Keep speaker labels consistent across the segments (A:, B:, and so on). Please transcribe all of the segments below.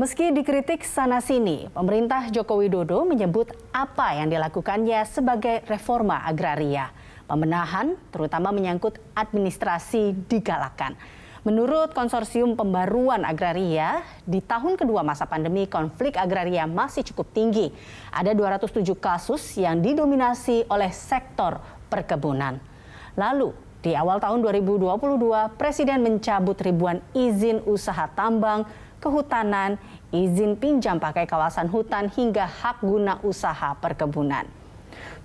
A: Meski dikritik sana-sini, pemerintah Joko Widodo menyebut apa yang dilakukannya sebagai reforma agraria. Pembenahan, terutama menyangkut administrasi, digalakan. Menurut Konsorsium Pembaruan Agraria, di tahun kedua masa pandemi konflik agraria masih cukup tinggi. Ada 207 kasus yang didominasi oleh sektor perkebunan. Lalu, di awal tahun 2022, Presiden mencabut ribuan izin usaha tambang, kehutanan, izin pinjam pakai kawasan hutan hingga hak guna usaha perkebunan.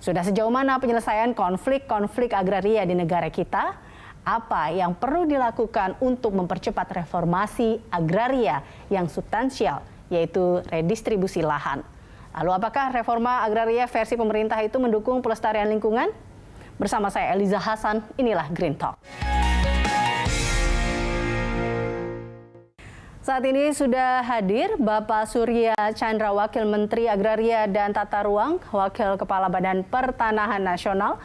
A: Sudah sejauh mana penyelesaian konflik-konflik agraria di negara kita? Apa yang perlu dilakukan untuk mempercepat reformasi agraria yang substansial, yaitu redistribusi lahan? Lalu apakah reforma agraria versi pemerintah itu mendukung pelestarian lingkungan? Bersama saya Eliza Hasan, inilah Green Talk. Saat ini sudah hadir Bapak Surya Chandra, Wakil Menteri Agraria dan Tata Ruang, Wakil Kepala Badan Pertanahan Nasional,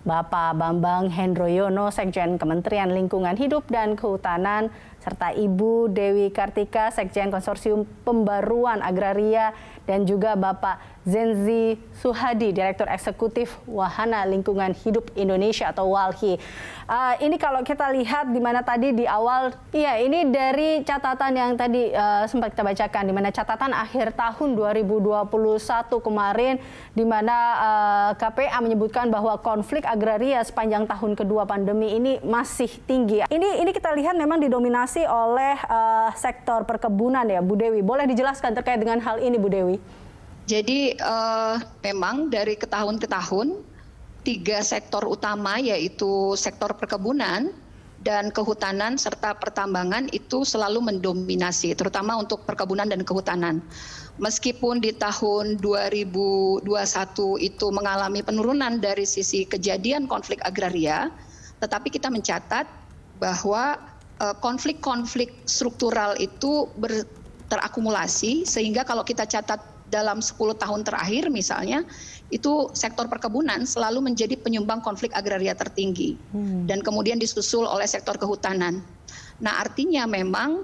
A: Bapak Bambang Hendroyono, Sekjen Kementerian Lingkungan Hidup dan Kehutanan, serta Ibu Dewi Kartika, Sekjen Konsorsium Pembaruan Agraria, dan juga Bapak Zenzi Suhadi, Direktur Eksekutif Wahana Lingkungan Hidup Indonesia atau WALHI. Ini kalau kita lihat di mana tadi di awal, ini dari catatan yang tadi sempat kita bacakan, di mana catatan akhir tahun 2021 kemarin, di mana KPA menyebutkan bahwa konflik agraria sepanjang tahun kedua pandemi ini masih tinggi. Ini kita lihat memang didominasi oleh sektor perkebunan ya, Bu Dewi. Boleh dijelaskan terkait dengan hal ini, Bu Dewi?
B: Jadi memang dari tahun ke tahun, 3 sektor utama yaitu sektor perkebunan dan kehutanan serta pertambangan itu selalu mendominasi, terutama untuk perkebunan dan kehutanan. Meskipun di tahun 2021 itu mengalami penurunan dari sisi kejadian konflik agraria, tetapi kita mencatat bahwa konflik-konflik struktural itu terakumulasi, sehingga kalau kita catat dalam 10 tahun terakhir misalnya, itu sektor perkebunan selalu menjadi penyumbang konflik agraria tertinggi. Dan kemudian disusul oleh sektor kehutanan. Nah, artinya memang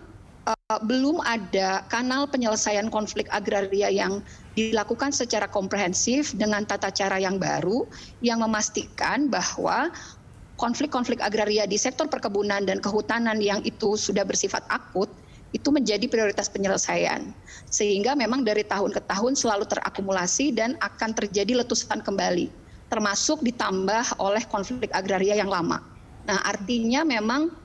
B: belum ada kanal penyelesaian konflik agraria yang dilakukan secara komprehensif dengan tata cara yang baru yang memastikan bahwa konflik-konflik agraria di sektor perkebunan dan kehutanan yang itu sudah bersifat akut itu menjadi prioritas penyelesaian. Sehingga memang dari tahun ke tahun selalu terakumulasi dan akan terjadi letusan kembali, termasuk ditambah oleh konflik agraria yang lama. Nah, artinya memang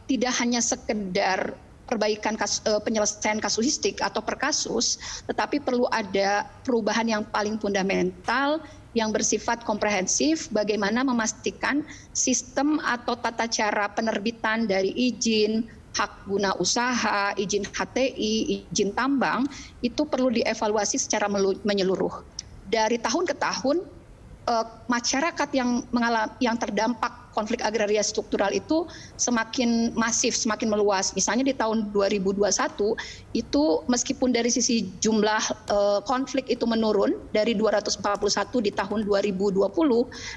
B: tidak hanya sekedar perbaikan penyelesaian kasuistik atau per kasus, tetapi perlu ada perubahan yang paling fundamental yang bersifat komprehensif, bagaimana memastikan sistem atau tata cara penerbitan dari izin, hak guna usaha, izin HTI, izin tambang, itu perlu dievaluasi secara menyeluruh. Dari tahun ke tahun, masyarakat yang terdampak konflik agraria struktural itu semakin masif, semakin meluas. Misalnya di tahun 2021 itu meskipun dari sisi jumlah konflik itu menurun dari 241 di tahun 2020,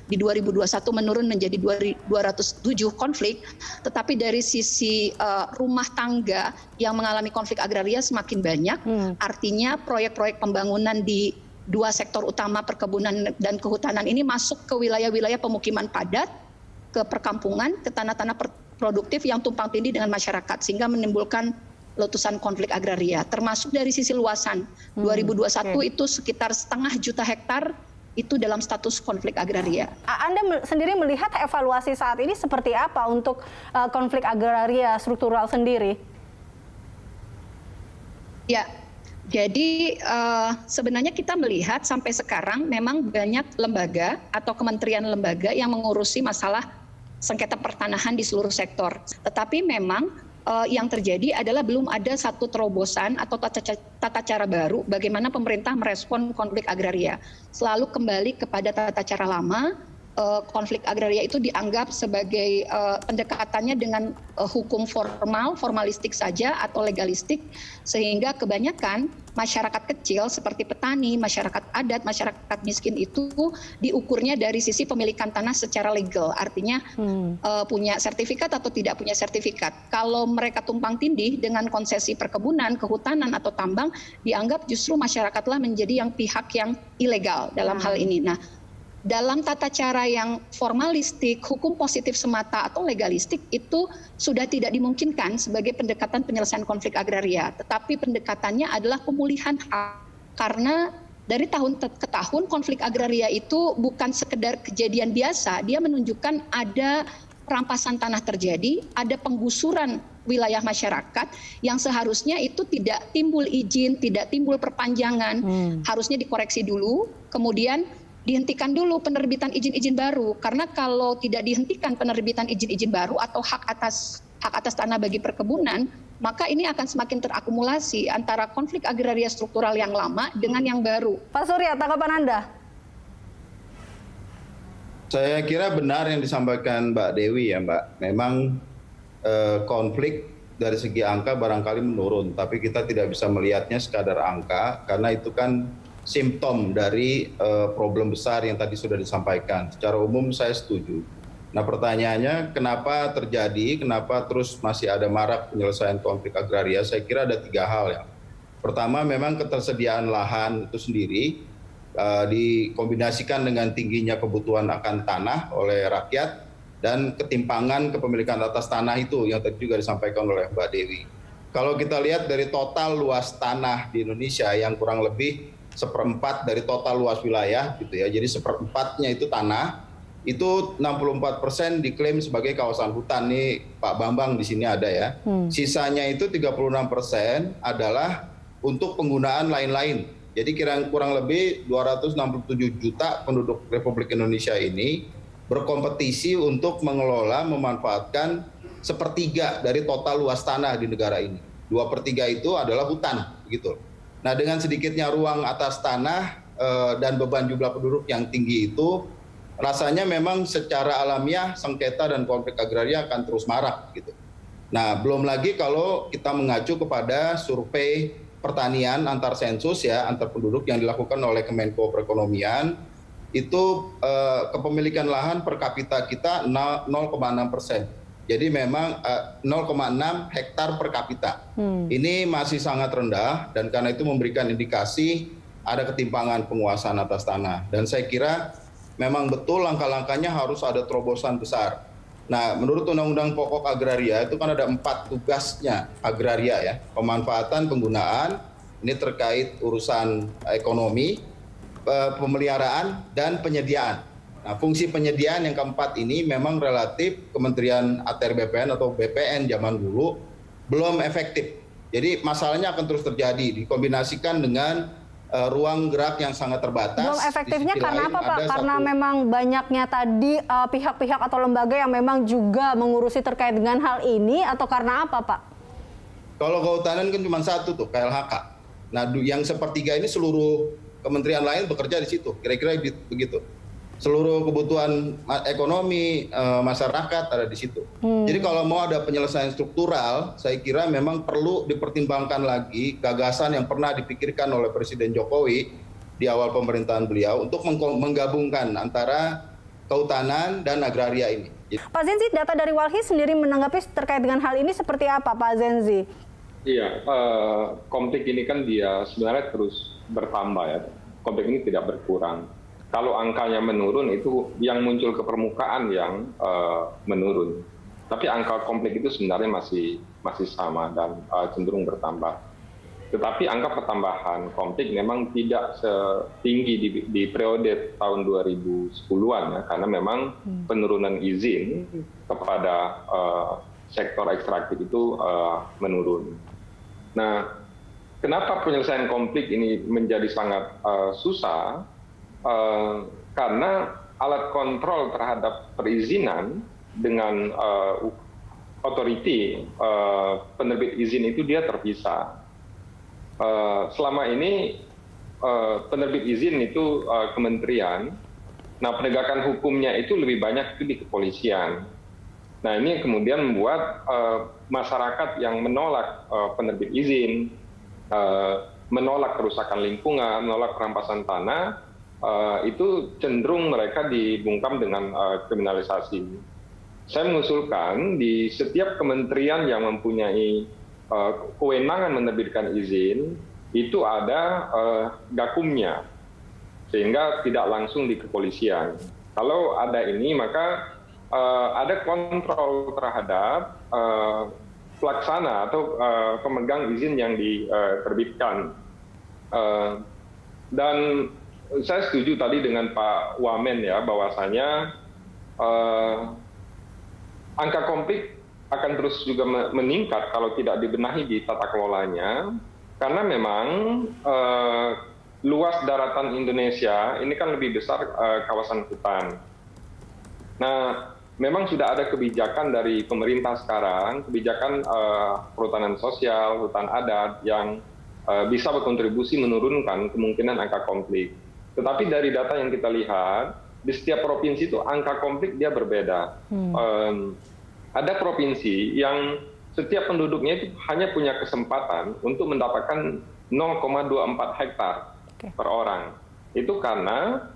B: di 2021 menurun menjadi 207 konflik, tetapi dari sisi rumah tangga yang mengalami konflik agraria semakin banyak. Artinya proyek-proyek pembangunan di 2 sektor utama perkebunan dan kehutanan ini masuk ke wilayah-wilayah pemukiman padat, ke perkampungan, ke tanah-tanah produktif yang tumpang tindih dengan masyarakat, sehingga menimbulkan letusan konflik agraria. Termasuk dari sisi luasan, 2021 itu sekitar 0,5 juta hektar itu dalam status konflik agraria.
A: Anda sendiri melihat evaluasi saat ini seperti apa untuk konflik agraria struktural sendiri?
B: Ya, jadi sebenarnya kita melihat sampai sekarang memang banyak lembaga atau kementerian lembaga yang mengurusi masalah sengketa pertanahan di seluruh sektor. Tetapi memang yang terjadi adalah belum ada satu terobosan atau tata cara baru bagaimana pemerintah merespon konflik agraria. Selalu kembali kepada tata cara lama konflik agraria itu dianggap sebagai pendekatannya dengan hukum formal, formalistik saja atau legalistik, sehingga kebanyakan masyarakat kecil seperti petani, masyarakat adat, masyarakat miskin itu diukurnya dari sisi pemilikan tanah secara legal, artinya punya sertifikat atau tidak punya sertifikat. Kalau mereka tumpang tindih dengan konsesi perkebunan, kehutanan atau tambang, dianggap justru masyarakatlah menjadi yang pihak yang ilegal dalam hal ini. Nah, dalam tata cara yang formalistik, hukum positif semata atau legalistik itu sudah tidak dimungkinkan sebagai pendekatan penyelesaian konflik agraria. Tetapi pendekatannya adalah pemulihan hak. Karena dari tahun ke tahun konflik agraria itu bukan sekedar kejadian biasa, dia menunjukkan ada perampasan tanah terjadi, ada penggusuran wilayah masyarakat yang seharusnya itu tidak timbul izin, tidak timbul perpanjangan, harusnya dikoreksi dulu, kemudian dihentikan dulu penerbitan izin-izin baru, karena kalau tidak dihentikan penerbitan izin-izin baru atau hak atas tanah bagi perkebunan, maka ini akan semakin terakumulasi antara konflik agraria struktural yang lama dengan yang baru.
A: Pak Surya, tanggapan Anda?
C: Saya kira benar yang disampaikan Mbak Dewi ya Mbak. Memang konflik dari segi angka barangkali menurun, tapi kita tidak bisa melihatnya sekadar angka, karena itu kan simptom dari problem besar yang tadi sudah disampaikan. Secara umum saya setuju. Nah pertanyaannya kenapa terjadi, kenapa terus masih ada marak penyelesaian konflik agraria? Saya kira ada 3 hal ya. Pertama memang ketersediaan lahan itu sendiri dikombinasikan dengan tingginya kebutuhan akan tanah oleh rakyat dan ketimpangan kepemilikan atas tanah itu yang tadi juga disampaikan oleh Mbak Dewi. Kalau kita lihat dari total luas tanah di Indonesia yang kurang lebih 1/4 dari total luas wilayah gitu ya. Jadi 1/4-nya itu tanah, itu 64% diklaim sebagai kawasan hutan. Nih Pak Bambang di sini ada ya. Sisanya itu 36% adalah untuk penggunaan lain-lain. Jadi kurang lebih 267 juta penduduk Republik Indonesia ini berkompetisi untuk mengelola, memanfaatkan 1/3 dari total luas tanah di negara ini. 2/3 itu adalah hutan gitu. Nah dengan sedikitnya ruang atas tanah dan beban jumlah penduduk yang tinggi itu, rasanya memang secara alamiah sengketa dan konflik agraria akan terus marak gitu. Nah belum lagi kalau kita mengacu kepada survei pertanian antar sensus ya, antar penduduk yang dilakukan oleh Kemenko Perekonomian, itu kepemilikan lahan per kapita kita 0,6%. Jadi memang 0,6 hektar per kapita. Ini masih sangat rendah dan karena itu memberikan indikasi ada ketimpangan penguasaan atas tanah. Dan saya kira memang betul langkah-langkahnya harus ada terobosan besar. Nah menurut Undang-Undang Pokok Agraria itu kan ada 4 tugasnya agraria ya. Pemanfaatan, penggunaan, ini terkait urusan ekonomi, pemeliharaan, dan penyediaan. Nah, fungsi penyediaan yang keempat ini memang relatif Kementerian ATR BPN atau BPN zaman dulu belum efektif. Jadi masalahnya akan terus terjadi, dikombinasikan dengan ruang gerak yang sangat terbatas.
A: Belum efektifnya karena apa Pak? Karena memang banyaknya tadi pihak-pihak atau lembaga yang memang juga mengurusi terkait dengan hal ini, atau karena apa Pak?
C: Kalau kehutanan kan cuma satu tuh, KLHK. Nah yang 1/3 ini seluruh kementerian lain bekerja di situ, kira-kira begitu. Seluruh kebutuhan ekonomi masyarakat ada di situ. Jadi kalau mau ada penyelesaian struktural, saya kira memang perlu dipertimbangkan lagi gagasan yang pernah dipikirkan oleh Presiden Jokowi di awal pemerintahan beliau untuk menggabungkan antara kehutanan dan agraria ini.
A: Pak Zenzi, data dari Walhi sendiri menanggapi terkait dengan hal ini seperti apa Pak Zenzi?
D: Iya, konflik ini kan dia sebenarnya terus bertambah ya. Konflik ini tidak berkurang. Kalau angkanya menurun itu yang muncul ke permukaan yang menurun. Tapi angka konflik itu sebenarnya masih sama dan cenderung bertambah. Tetapi angka pertambahan konflik memang tidak setinggi di periode tahun 2010-an ya, karena memang penurunan izin kepada sektor ekstraktif itu menurun. Nah, kenapa penyelesaian konflik ini menjadi sangat susah? Karena alat kontrol terhadap perizinan dengan otoriti penerbit izin itu dia terpisah. Selama ini penerbit izin itu kementerian. Nah, penegakan hukumnya itu lebih banyak itu di kepolisian. Nah, ini kemudian membuat masyarakat yang menolak penerbit izin, menolak kerusakan lingkungan, menolak perampasan tanah, itu cenderung mereka dibungkam dengan kriminalisasi. Saya mengusulkan di setiap kementerian yang mempunyai kewenangan menerbitkan izin, itu ada gakumnya, sehingga tidak langsung di kepolisian. Kalau ada ini, maka ada kontrol terhadap pelaksana atau pemegang izin yang diterbitkan. Dan saya setuju tadi dengan Pak Wamen ya, bahwasanya angka konflik akan terus juga meningkat kalau tidak dibenahi di tata kelolanya, karena memang luas daratan Indonesia ini kan lebih besar kawasan hutan. Nah, memang sudah ada kebijakan dari pemerintah sekarang, kebijakan perhutanan sosial, hutan adat yang bisa berkontribusi menurunkan kemungkinan angka konflik. Tetapi dari data yang kita lihat, di setiap provinsi itu angka konflik dia berbeda. Ada provinsi yang setiap penduduknya itu hanya punya kesempatan untuk mendapatkan 0,24 hektar per orang. Itu karena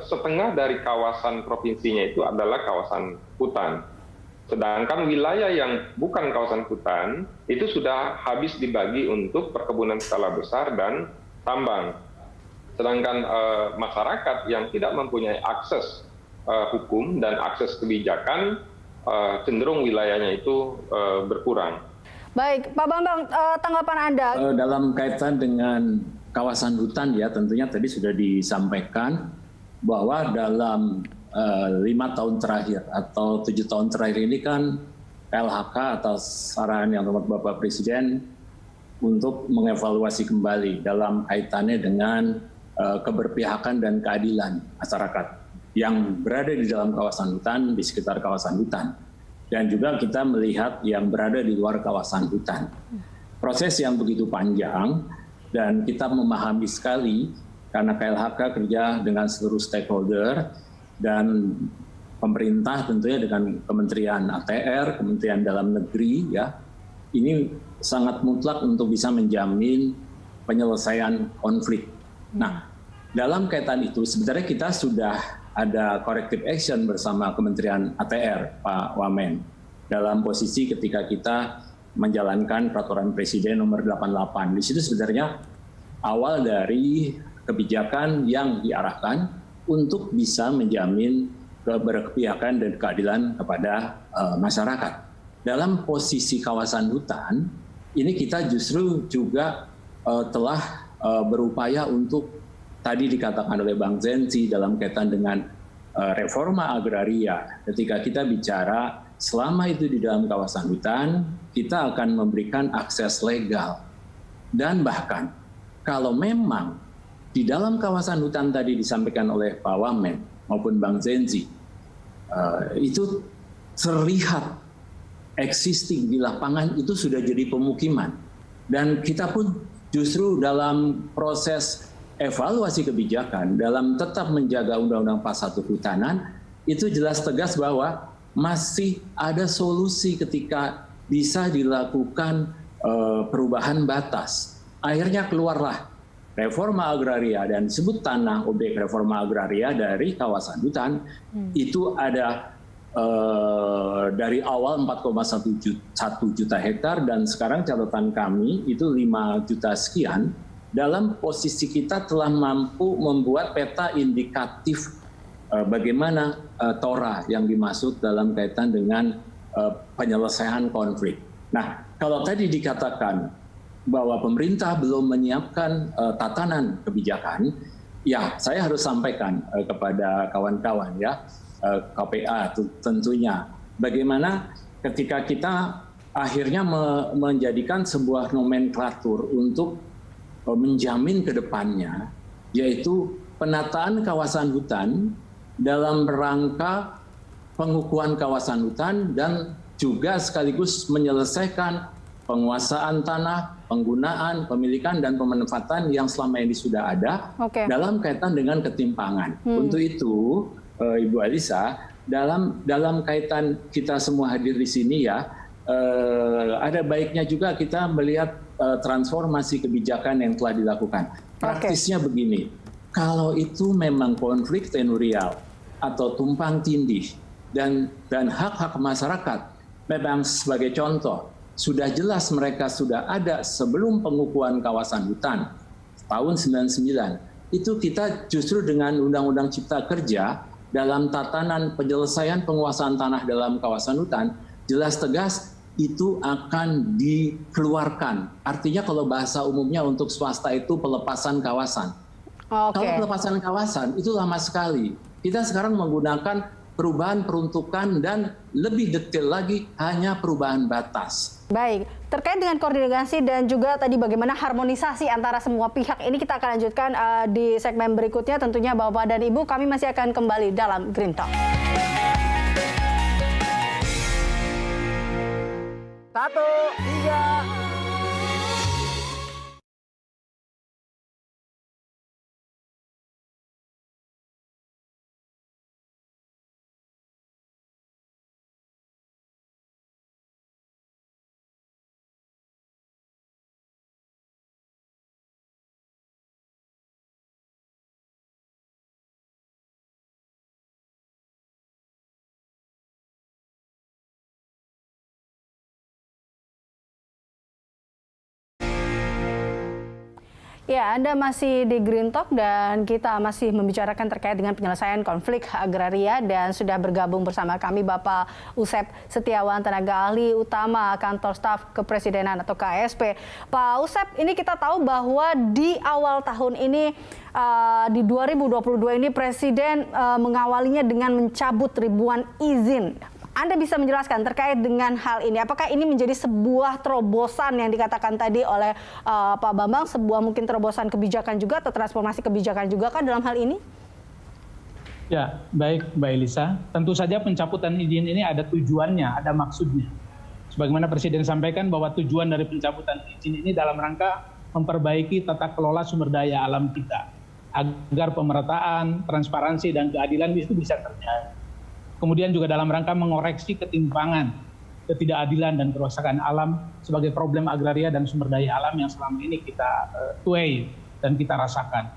D: setengah dari kawasan provinsinya itu adalah kawasan hutan. Sedangkan wilayah yang bukan kawasan hutan itu sudah habis dibagi untuk perkebunan skala besar dan tambang. Sedangkan masyarakat yang tidak mempunyai akses hukum dan akses kebijakan, cenderung wilayahnya itu berkurang.
A: Baik, Pak Bambang, tanggapan Anda?
E: Dalam kaitan dengan kawasan hutan ya, tentunya tadi sudah disampaikan bahwa dalam 5 tahun terakhir atau 7 tahun terakhir ini kan KLHK atas arahan yang hormat Bapak Presiden untuk mengevaluasi kembali dalam kaitannya dengan keberpihakan dan keadilan masyarakat yang berada di dalam kawasan hutan, di sekitar kawasan hutan. Dan juga kita melihat yang berada di luar kawasan hutan. Proses yang begitu panjang, dan kita memahami sekali karena KLHK kerja dengan seluruh stakeholder dan pemerintah tentunya dengan Kementerian ATR, Kementerian Dalam Negeri ya. Ini sangat mutlak untuk bisa menjamin penyelesaian konflik. Nah, dalam kaitan itu sebenarnya kita sudah ada corrective action bersama Kementerian ATR, Pak Wamen, dalam posisi ketika kita menjalankan peraturan Presiden nomor 88. Di situ sebenarnya awal dari kebijakan yang diarahkan untuk bisa menjamin keberpihakan dan keadilan kepada masyarakat. Dalam posisi kawasan hutan, ini kita justru juga telah berupaya untuk tadi dikatakan oleh Bang Zenzi dalam kaitan dengan reforma agraria. Ketika kita bicara selama itu di dalam kawasan hutan, kita akan memberikan akses legal. Dan bahkan kalau memang di dalam kawasan hutan tadi disampaikan oleh Pak Wamen maupun Bang Zenzi, itu terlihat existing di lapangan itu sudah jadi pemukiman. Dan kita pun justru dalam proses evaluasi kebijakan dalam tetap menjaga Undang-Undang 41 Kehutanan itu jelas tegas bahwa masih ada solusi ketika bisa dilakukan perubahan batas. Akhirnya keluarlah reforma agraria dan disebut tanah objek reforma agraria dari kawasan hutan. Itu ada dari awal 4,1 juta hektar dan sekarang catatan kami itu 5 juta sekian. Dalam posisi kita telah mampu membuat peta indikatif bagaimana TORA yang dimaksud dalam kaitan dengan penyelesaian konflik. Nah, kalau tadi dikatakan bahwa pemerintah belum menyiapkan tatanan kebijakan, ya saya harus sampaikan kepada kawan-kawan ya, KPA tentunya, bagaimana ketika kita akhirnya menjadikan sebuah nomenklatur untuk menjamin ke depannya, yaitu penataan kawasan hutan dalam rangka pengukuhan kawasan hutan dan juga sekaligus menyelesaikan penguasaan tanah, penggunaan, pemilikan, dan pemanfaatan yang selama ini sudah ada dalam kaitan dengan ketimpangan. Untuk itu, Ibu Alisa, dalam kaitan kita semua hadir di sini ya, ada baiknya juga kita melihat transformasi kebijakan yang telah dilakukan. Praktisnya begini, kalau itu memang konflik tenurial atau tumpang tindih dan hak-hak masyarakat, memang sebagai contoh, sudah jelas mereka sudah ada sebelum pengukuhan kawasan hutan tahun 99. Itu kita justru dengan Undang-Undang Cipta Kerja dalam tatanan penyelesaian penguasaan tanah dalam kawasan hutan, jelas tegas itu akan dikeluarkan. Artinya kalau bahasa umumnya untuk swasta itu pelepasan kawasan. Kalau pelepasan kawasan itu lama sekali. Kita sekarang menggunakan perubahan peruntukan dan lebih detail lagi hanya perubahan batas.
A: Baik, terkait dengan koordinasi dan juga tadi bagaimana harmonisasi antara semua pihak ini kita akan lanjutkan di segmen berikutnya. Tentunya Bapak dan Ibu, kami masih akan kembali dalam Green Talk.
F: 1, 2, 3.
A: Ya, Anda masih di Green Talk dan kita masih membicarakan terkait dengan penyelesaian konflik agraria dan sudah bergabung bersama kami Bapak Usep Setiawan, tenaga ahli utama Kantor Staf Kepresidenan atau KSP. Pak Usep, ini kita tahu bahwa di awal tahun ini, di 2022 ini Presiden mengawalinya dengan mencabut ribuan izin. Anda bisa menjelaskan terkait dengan hal ini, apakah ini menjadi sebuah terobosan yang dikatakan tadi oleh Pak Bambang, sebuah mungkin terobosan kebijakan juga atau transformasi kebijakan juga kan dalam hal ini?
G: Ya, baik Mbak Elisa. Tentu saja pencabutan izin ini ada tujuannya, ada maksudnya. Sebagaimana Presiden sampaikan bahwa tujuan dari pencabutan izin ini dalam rangka memperbaiki tata kelola sumber daya alam kita, agar pemerataan, transparansi, dan keadilan itu bisa terjadi. Kemudian juga dalam rangka mengoreksi ketimpangan, ketidakadilan, dan kerusakan alam sebagai problem agraria dan sumber daya alam yang selama ini kita tuai dan kita rasakan.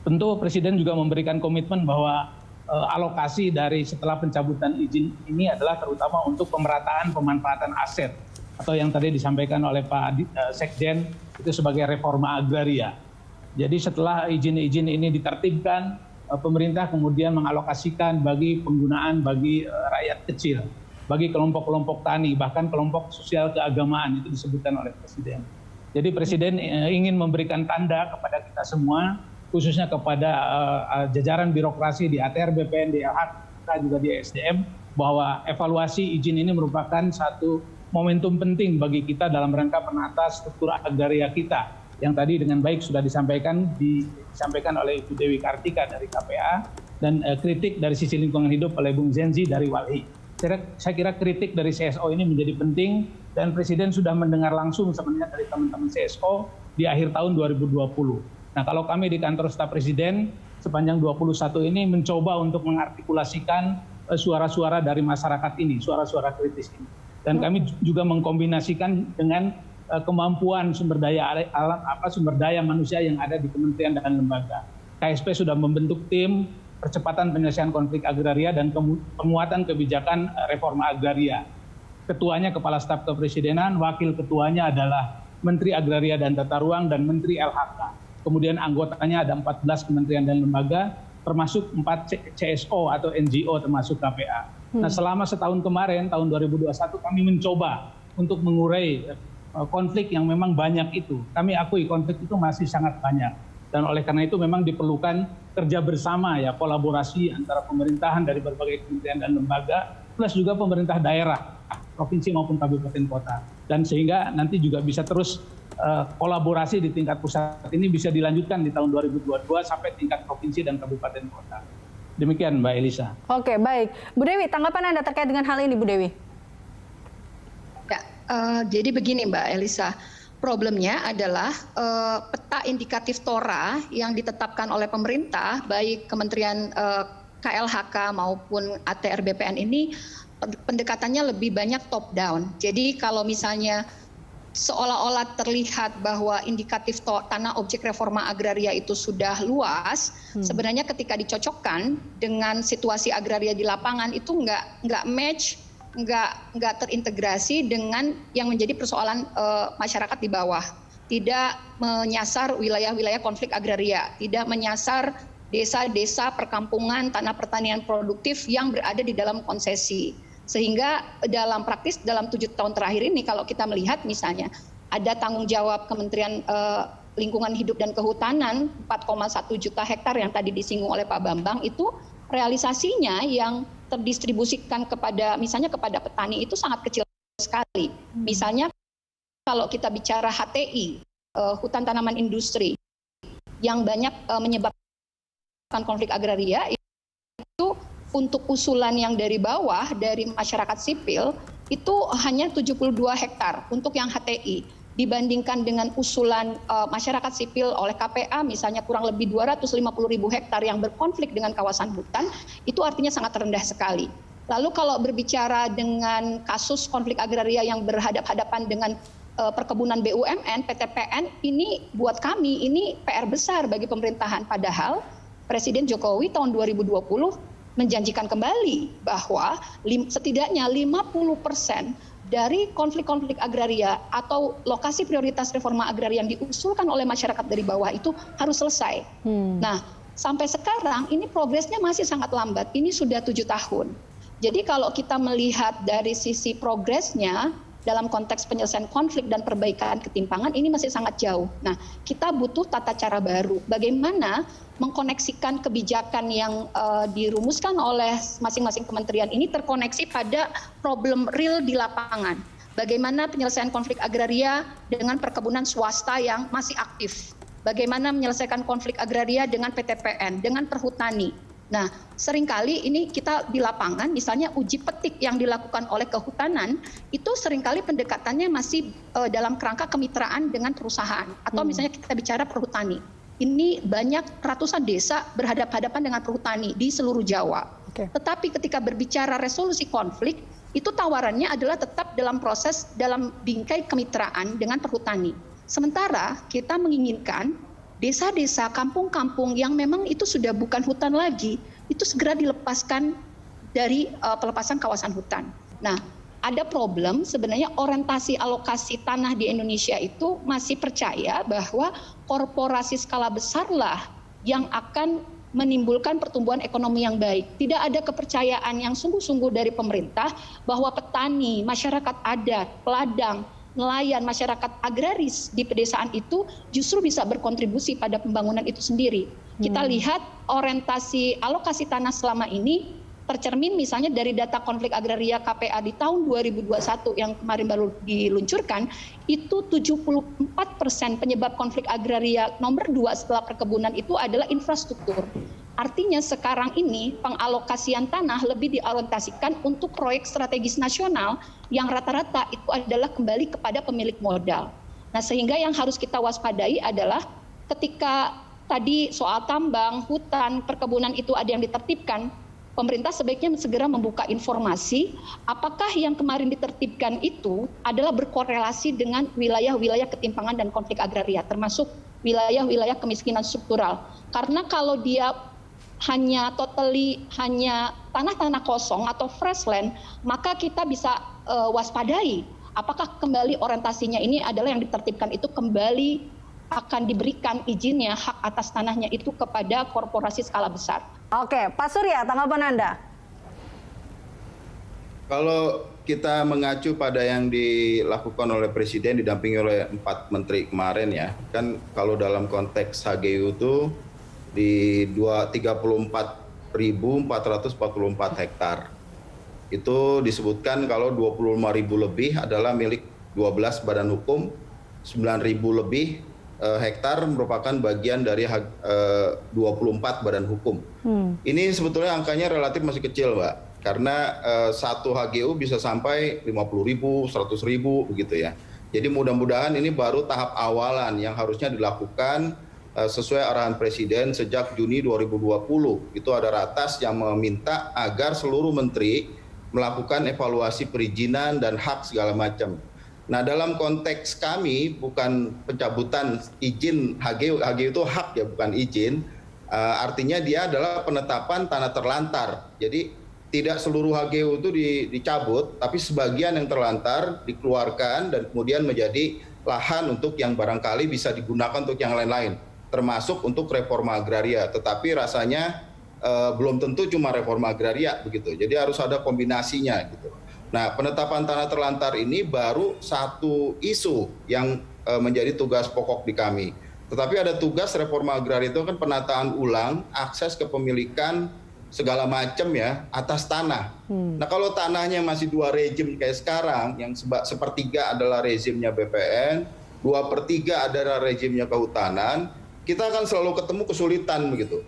G: Tentu Presiden juga memberikan komitmen bahwa alokasi dari setelah pencabutan izin ini adalah terutama untuk pemerataan pemanfaatan aset atau yang tadi disampaikan oleh Pak Sekjen itu sebagai reforma agraria. Jadi setelah izin-izin ini ditertibkan, pemerintah kemudian mengalokasikan bagi penggunaan bagi rakyat kecil, bagi kelompok-kelompok tani, bahkan kelompok sosial keagamaan, itu disebutkan oleh Presiden. Jadi Presiden ingin memberikan tanda kepada kita semua, khususnya kepada jajaran birokrasi di ATR, BPN, di LHK, juga di SDM, bahwa evaluasi izin ini merupakan satu momentum penting bagi kita dalam rangka menata struktur agraria kita, yang tadi dengan baik sudah disampaikan oleh Ibu Dewi Kartika dari KPA dan kritik dari sisi lingkungan hidup oleh Bung Zenzi dari WALHI. Saya kira kritik dari CSO ini menjadi penting dan Presiden sudah mendengar langsung sebenarnya dari teman-teman CSO di akhir tahun 2020. Nah, kalau kami di Kantor Staf Presiden sepanjang 21 ini mencoba untuk mengartikulasikan suara-suara dari masyarakat ini, suara-suara kritis ini. Dan kami juga mengkombinasikan dengan kemampuan sumber daya alam, sumber daya manusia yang ada di kementerian dan lembaga. KSP sudah membentuk tim percepatan penyelesaian konflik agraria dan penguatan kebijakan reforma agraria. Ketuanya Kepala Staf Kepresidenan, wakil ketuanya adalah Menteri Agraria dan Tata Ruang dan Menteri LHK. Kemudian anggotanya ada 14 kementerian dan lembaga, termasuk 4 CSO atau NGO termasuk KPA. Nah, selama setahun kemarin, tahun 2021, kami mencoba untuk mengurai konflik yang memang banyak itu. Kami akui konflik itu masih sangat banyak. Dan oleh karena itu memang diperlukan kerja bersama, ya, kolaborasi antara pemerintahan dari berbagai kementerian dan lembaga, plus juga pemerintah daerah, provinsi maupun kabupaten kota. Dan sehingga nanti juga bisa terus kolaborasi di tingkat pusat ini bisa dilanjutkan di tahun 2022 sampai tingkat provinsi dan kabupaten kota. Demikian Mbak Elisa.
A: Oke, baik. Bu Dewi, tanggapan Anda terkait dengan hal ini, Bu Dewi?
B: Ya, Jadi begini Mbak Elisa, problemnya adalah peta indikatif TORA yang ditetapkan oleh pemerintah, baik Kementerian KLHK maupun ATR BPN ini pendekatannya lebih banyak top down. Jadi kalau misalnya seolah-olah terlihat bahwa indikatif tanah objek reforma agraria itu sudah luas, sebenarnya ketika dicocokkan dengan situasi agraria di lapangan itu nggak match, nggak terintegrasi dengan yang menjadi persoalan masyarakat di bawah. Tidak menyasar wilayah-wilayah konflik agraria, tidak menyasar desa-desa perkampungan tanah pertanian produktif yang berada di dalam konsesi. Sehingga dalam praktis dalam 7 tahun terakhir ini kalau kita melihat misalnya ada tanggung jawab Kementerian Lingkungan Hidup dan Kehutanan 4,1 juta hektar yang tadi disinggung oleh Pak Bambang, itu realisasinya yang terdistribusikan kepada misalnya kepada petani itu sangat kecil sekali. Misalnya kalau kita bicara HTI, hutan tanaman industri yang banyak menyebabkan konflik agraria, itu untuk usulan yang dari bawah, dari masyarakat sipil, itu hanya 72 hektar untuk yang HTI. Dibandingkan dengan usulan masyarakat sipil oleh KPA, misalnya kurang lebih 250.000 hektar yang berkonflik dengan kawasan hutan, itu artinya sangat rendah sekali. Lalu kalau berbicara dengan kasus konflik agraria yang berhadapan dengan perkebunan BUMN, PTPN, ini buat kami, ini PR besar bagi pemerintahan. Padahal Presiden Jokowi tahun 2020 menjanjikan kembali bahwa setidaknya 50% dari konflik-konflik agraria atau lokasi prioritas reforma agraria yang diusulkan oleh masyarakat dari bawah itu harus selesai. Nah, sampai sekarang ini progresnya masih sangat lambat. Ini sudah 7 tahun. Jadi kalau kita melihat dari sisi progresnya dalam konteks penyelesaian konflik dan perbaikan ketimpangan ini masih sangat jauh. Nah, kita butuh tata cara baru. Bagaimana mengkoneksikan kebijakan yang dirumuskan oleh masing-masing kementerian ini terkoneksi pada problem real di lapangan. Bagaimana penyelesaian konflik agraria dengan perkebunan swasta yang masih aktif. Bagaimana menyelesaikan konflik agraria dengan PTPN, dengan perhutani. Nah, seringkali ini kita di lapangan, misalnya uji petik yang dilakukan oleh kehutanan, itu seringkali pendekatannya masih dalam kerangka kemitraan dengan perusahaan. Atau misalnya kita bicara perhutani. Ini banyak ratusan desa berhadapan-hadapan dengan perhutani di seluruh Jawa. Tetapi ketika berbicara resolusi konflik, itu tawarannya adalah tetap dalam proses, dalam bingkai kemitraan dengan perhutani. Sementara kita menginginkan desa-desa, kampung-kampung yang memang itu sudah bukan hutan lagi, itu segera dilepaskan dari pelepasan kawasan hutan. Nah, ada problem sebenarnya orientasi alokasi tanah di Indonesia itu masih percaya bahwa korporasi skala besarlah yang akan menimbulkan pertumbuhan ekonomi yang baik. Tidak ada kepercayaan yang sungguh-sungguh dari pemerintah bahwa petani, masyarakat adat, peladang, nelayan, masyarakat agraris di pedesaan itu justru bisa berkontribusi pada pembangunan itu sendiri. Kita lihat orientasi alokasi tanah selama ini tercermin misalnya dari data konflik agraria KPA di tahun 2021 yang kemarin baru diluncurkan, itu 74% penyebab konflik agraria nomor 2 setelah perkebunan itu adalah infrastruktur. Artinya sekarang ini pengalokasian tanah lebih diorientasikan untuk proyek strategis nasional yang rata-rata itu adalah kembali kepada pemilik modal. Nah, sehingga yang harus kita waspadai adalah ketika tadi soal tambang, hutan, perkebunan itu ada yang ditertibkan, pemerintah sebaiknya segera membuka informasi apakah yang kemarin ditertibkan itu adalah berkorelasi dengan wilayah-wilayah ketimpangan dan konflik agraria, termasuk wilayah-wilayah kemiskinan struktural. Karena kalau dia hanya tanah-tanah kosong atau fresh land, maka kita bisa waspadai apakah kembali orientasinya ini adalah yang ditertibkan itu kembali akan diberikan izinnya, hak atas tanahnya itu kepada korporasi skala besar.
A: Oke, Pak Surya, tanggapan Anda?
C: Kalau kita mengacu pada yang dilakukan oleh Presiden didampingi oleh 4 menteri kemarin ya, kan kalau dalam konteks HGU itu di 34.444 hektar. Itu disebutkan kalau 25.000 lebih adalah milik 12 badan hukum, 9.000 lebih hektar merupakan bagian dari 24 badan hukum. Ini sebetulnya angkanya relatif masih kecil, Mbak. karena satu HGU bisa sampai 50.000, 100.000 begitu ya. Jadi mudah-mudahan ini baru tahap awalan yang harusnya dilakukan sesuai arahan Presiden sejak Juni 2020. Itu ada ratas yang meminta agar seluruh menteri melakukan evaluasi perizinan dan hak segala macam. Nah, dalam konteks kami bukan pencabutan izin HGU itu hak ya, bukan izin. Artinya dia adalah penetapan tanah terlantar. Jadi tidak seluruh HGU itu dicabut, tapi sebagian yang terlantar dikeluarkan dan kemudian menjadi lahan untuk yang barangkali bisa digunakan untuk yang lain-lain, termasuk untuk reforma agraria. Tetapi rasanya belum tentu cuma reforma agraria begitu. Jadi harus ada kombinasinya gitu. Nah, penetapan tanah terlantar ini baru satu isu yang menjadi tugas pokok di kami. Tetapi ada tugas reforma agraria itu kan penataan ulang akses kepemilikan segala macam ya atas tanah. Nah, kalau tanahnya masih dua rezim kayak sekarang, yang sepertiga adalah rezimnya BPN, 2/3 adalah rezimnya kehutanan, kita akan selalu ketemu kesulitan begitu.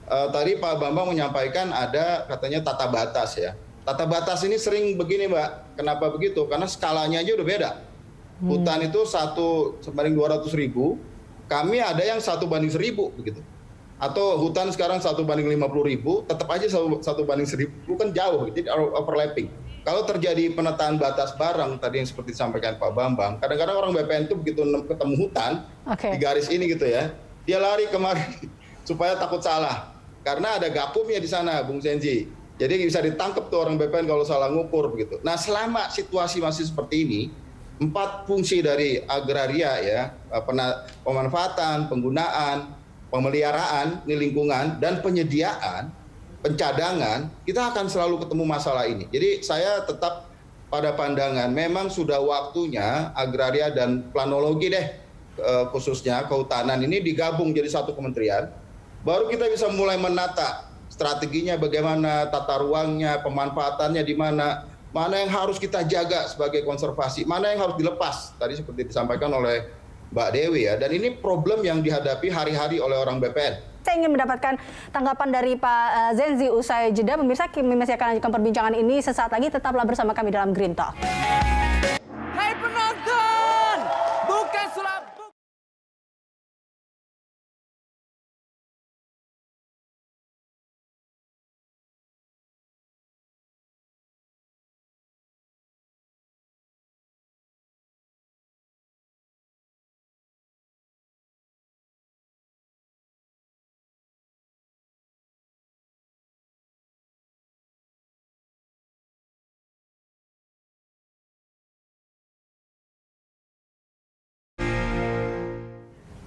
C: Tadi Pak Bambang menyampaikan ada katanya tata batas ya. Tata batas ini sering begini Mbak. Kenapa begitu? Karena skalanya aja udah beda. Hutan itu 1/200.000, kami ada yang 1/1000 begitu. Atau hutan sekarang 1/50.000, tetap aja 1/1000 kan jauh, jadi overlapping. Kalau terjadi penataan batas barang tadi yang seperti disampaikan Pak Bambang, kadang-kadang orang BPN itu begitu ketemu hutan di garis ini gitu ya, dia lari kemarin supaya takut salah. Karena ada gakumnya di sana, Bung Senji. Jadi bisa ditangkap tuh orang BPN kalau salah ngukur begitu. Nah, selama situasi masih seperti ini, 4 fungsi dari agraria ya, pemanfaatan, penggunaan, pemeliharaan, lingkungan, dan penyediaan, pencadangan, kita akan selalu ketemu masalah ini. Jadi saya tetap pada pandangan memang sudah waktunya agraria dan planologi deh, khususnya kehutanan ini digabung jadi satu kementerian. Baru kita bisa mulai menata strateginya bagaimana, tata ruangnya, pemanfaatannya di mana, mana yang harus kita jaga sebagai konservasi, mana yang harus dilepas. Tadi seperti disampaikan oleh Mbak Dewi ya, dan ini problem yang dihadapi hari-hari oleh orang BPN.
A: Saya ingin mendapatkan tanggapan dari Pak Zenzi usai jeda. Pemirsa, kami masih akan lanjutkan perbincangan ini sesaat lagi. Tetaplah bersama kami dalam Green Talk.
F: Hai penonton, bukan sulap.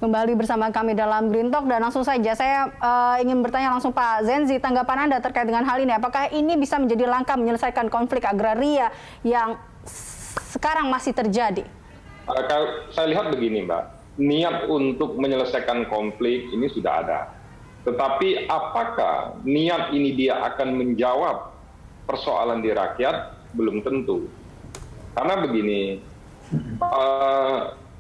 A: Kembali bersama kami dalam Green Talk dan langsung saja saya ingin bertanya langsung Pak Zenzi, tanggapan Anda terkait dengan hal ini. Apakah ini bisa menjadi langkah menyelesaikan konflik agraria yang sekarang masih terjadi?
D: Saya lihat begini Mbak, niat untuk menyelesaikan konflik ini sudah ada. Tetapi apakah niat ini dia akan menjawab persoalan di rakyat? Belum tentu. Karena begini,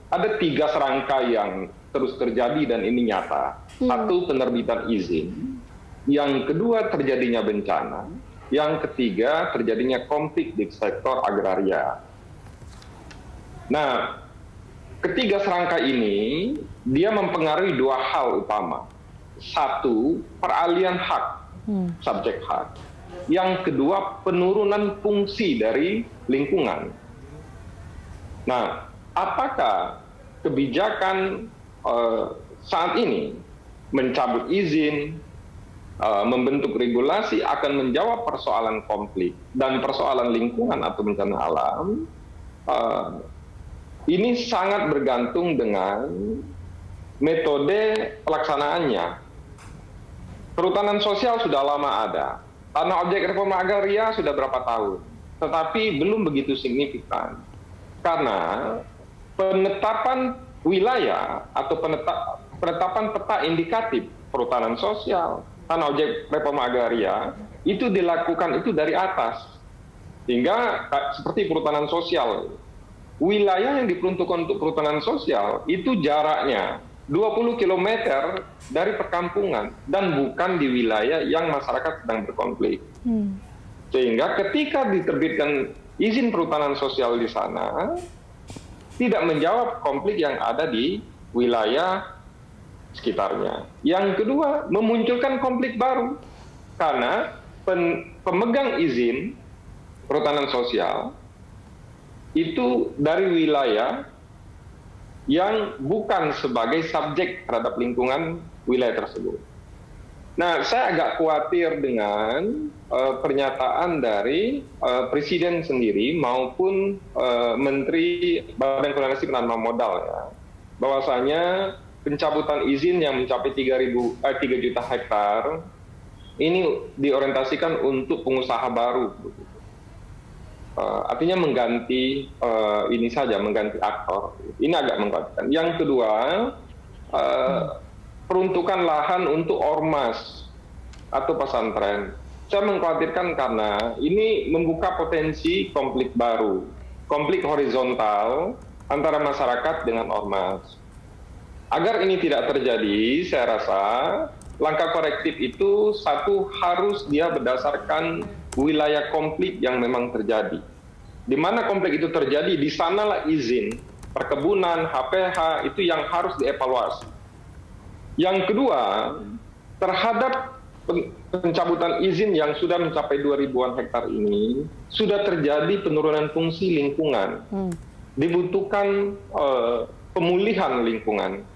D: ada 3 serangka yang terus terjadi dan ini nyata. 1, penerbitan izin. Yang kedua, terjadinya bencana. Yang ketiga, terjadinya konflik di sektor agraria. Nah, ketiga serangka ini, dia mempengaruhi 2 hal utama. 1, peralihan hak, subjek hak. Yang kedua, penurunan fungsi dari lingkungan. Nah, apakah kebijakan saat ini mencabut izin, membentuk regulasi akan menjawab persoalan konflik dan persoalan lingkungan atau bencana alam? Ini sangat bergantung dengan metode pelaksanaannya. Perhutanan sosial sudah lama ada, tanah objek reforma agraria sudah berapa tahun, tetapi belum begitu signifikan karena penetapan wilayah atau penetapan peta indikatif perhutanan sosial, tanah objek reforma agraria itu dilakukan itu dari atas. Hingga seperti perhutanan sosial, wilayah yang diperuntukkan untuk perhutanan sosial itu jaraknya 20 km dari perkampungan dan bukan di wilayah yang masyarakat sedang berkonflik. Sehingga ketika diterbitkan izin perhutanan sosial di sana, tidak menjawab konflik yang ada di wilayah sekitarnya. Yang kedua, memunculkan konflik baru. Karena pemegang izin perhutanan sosial itu dari wilayah yang bukan sebagai subjek terhadap lingkungan wilayah tersebut. Nah, saya agak khawatir dengan pernyataan dari Presiden sendiri maupun Menteri Badan Koordinasi Penanaman Modal, ya, bahwasanya pencabutan izin yang mencapai 3 juta hektar ini diorientasikan untuk pengusaha baru. Artinya mengganti ini saja, mengganti aktor. Ini agak mengkhawatirkan. Yang kedua, peruntukan lahan untuk ormas atau pesantren. Saya mengkhawatirkan karena ini membuka potensi konflik baru, konflik horizontal antara masyarakat dengan ormas. Agar ini tidak terjadi, saya rasa langkah korektif itu satu, harus dia berdasarkan wilayah konflik yang memang terjadi. Di mana konflik itu terjadi, di sanalah izin perkebunan, HPH itu yang harus dievaluasi. Yang kedua, terhadap pencabutan izin yang sudah mencapai 2.000-an hektar ini, sudah terjadi penurunan fungsi lingkungan. Dibutuhkan pemulihan lingkungan.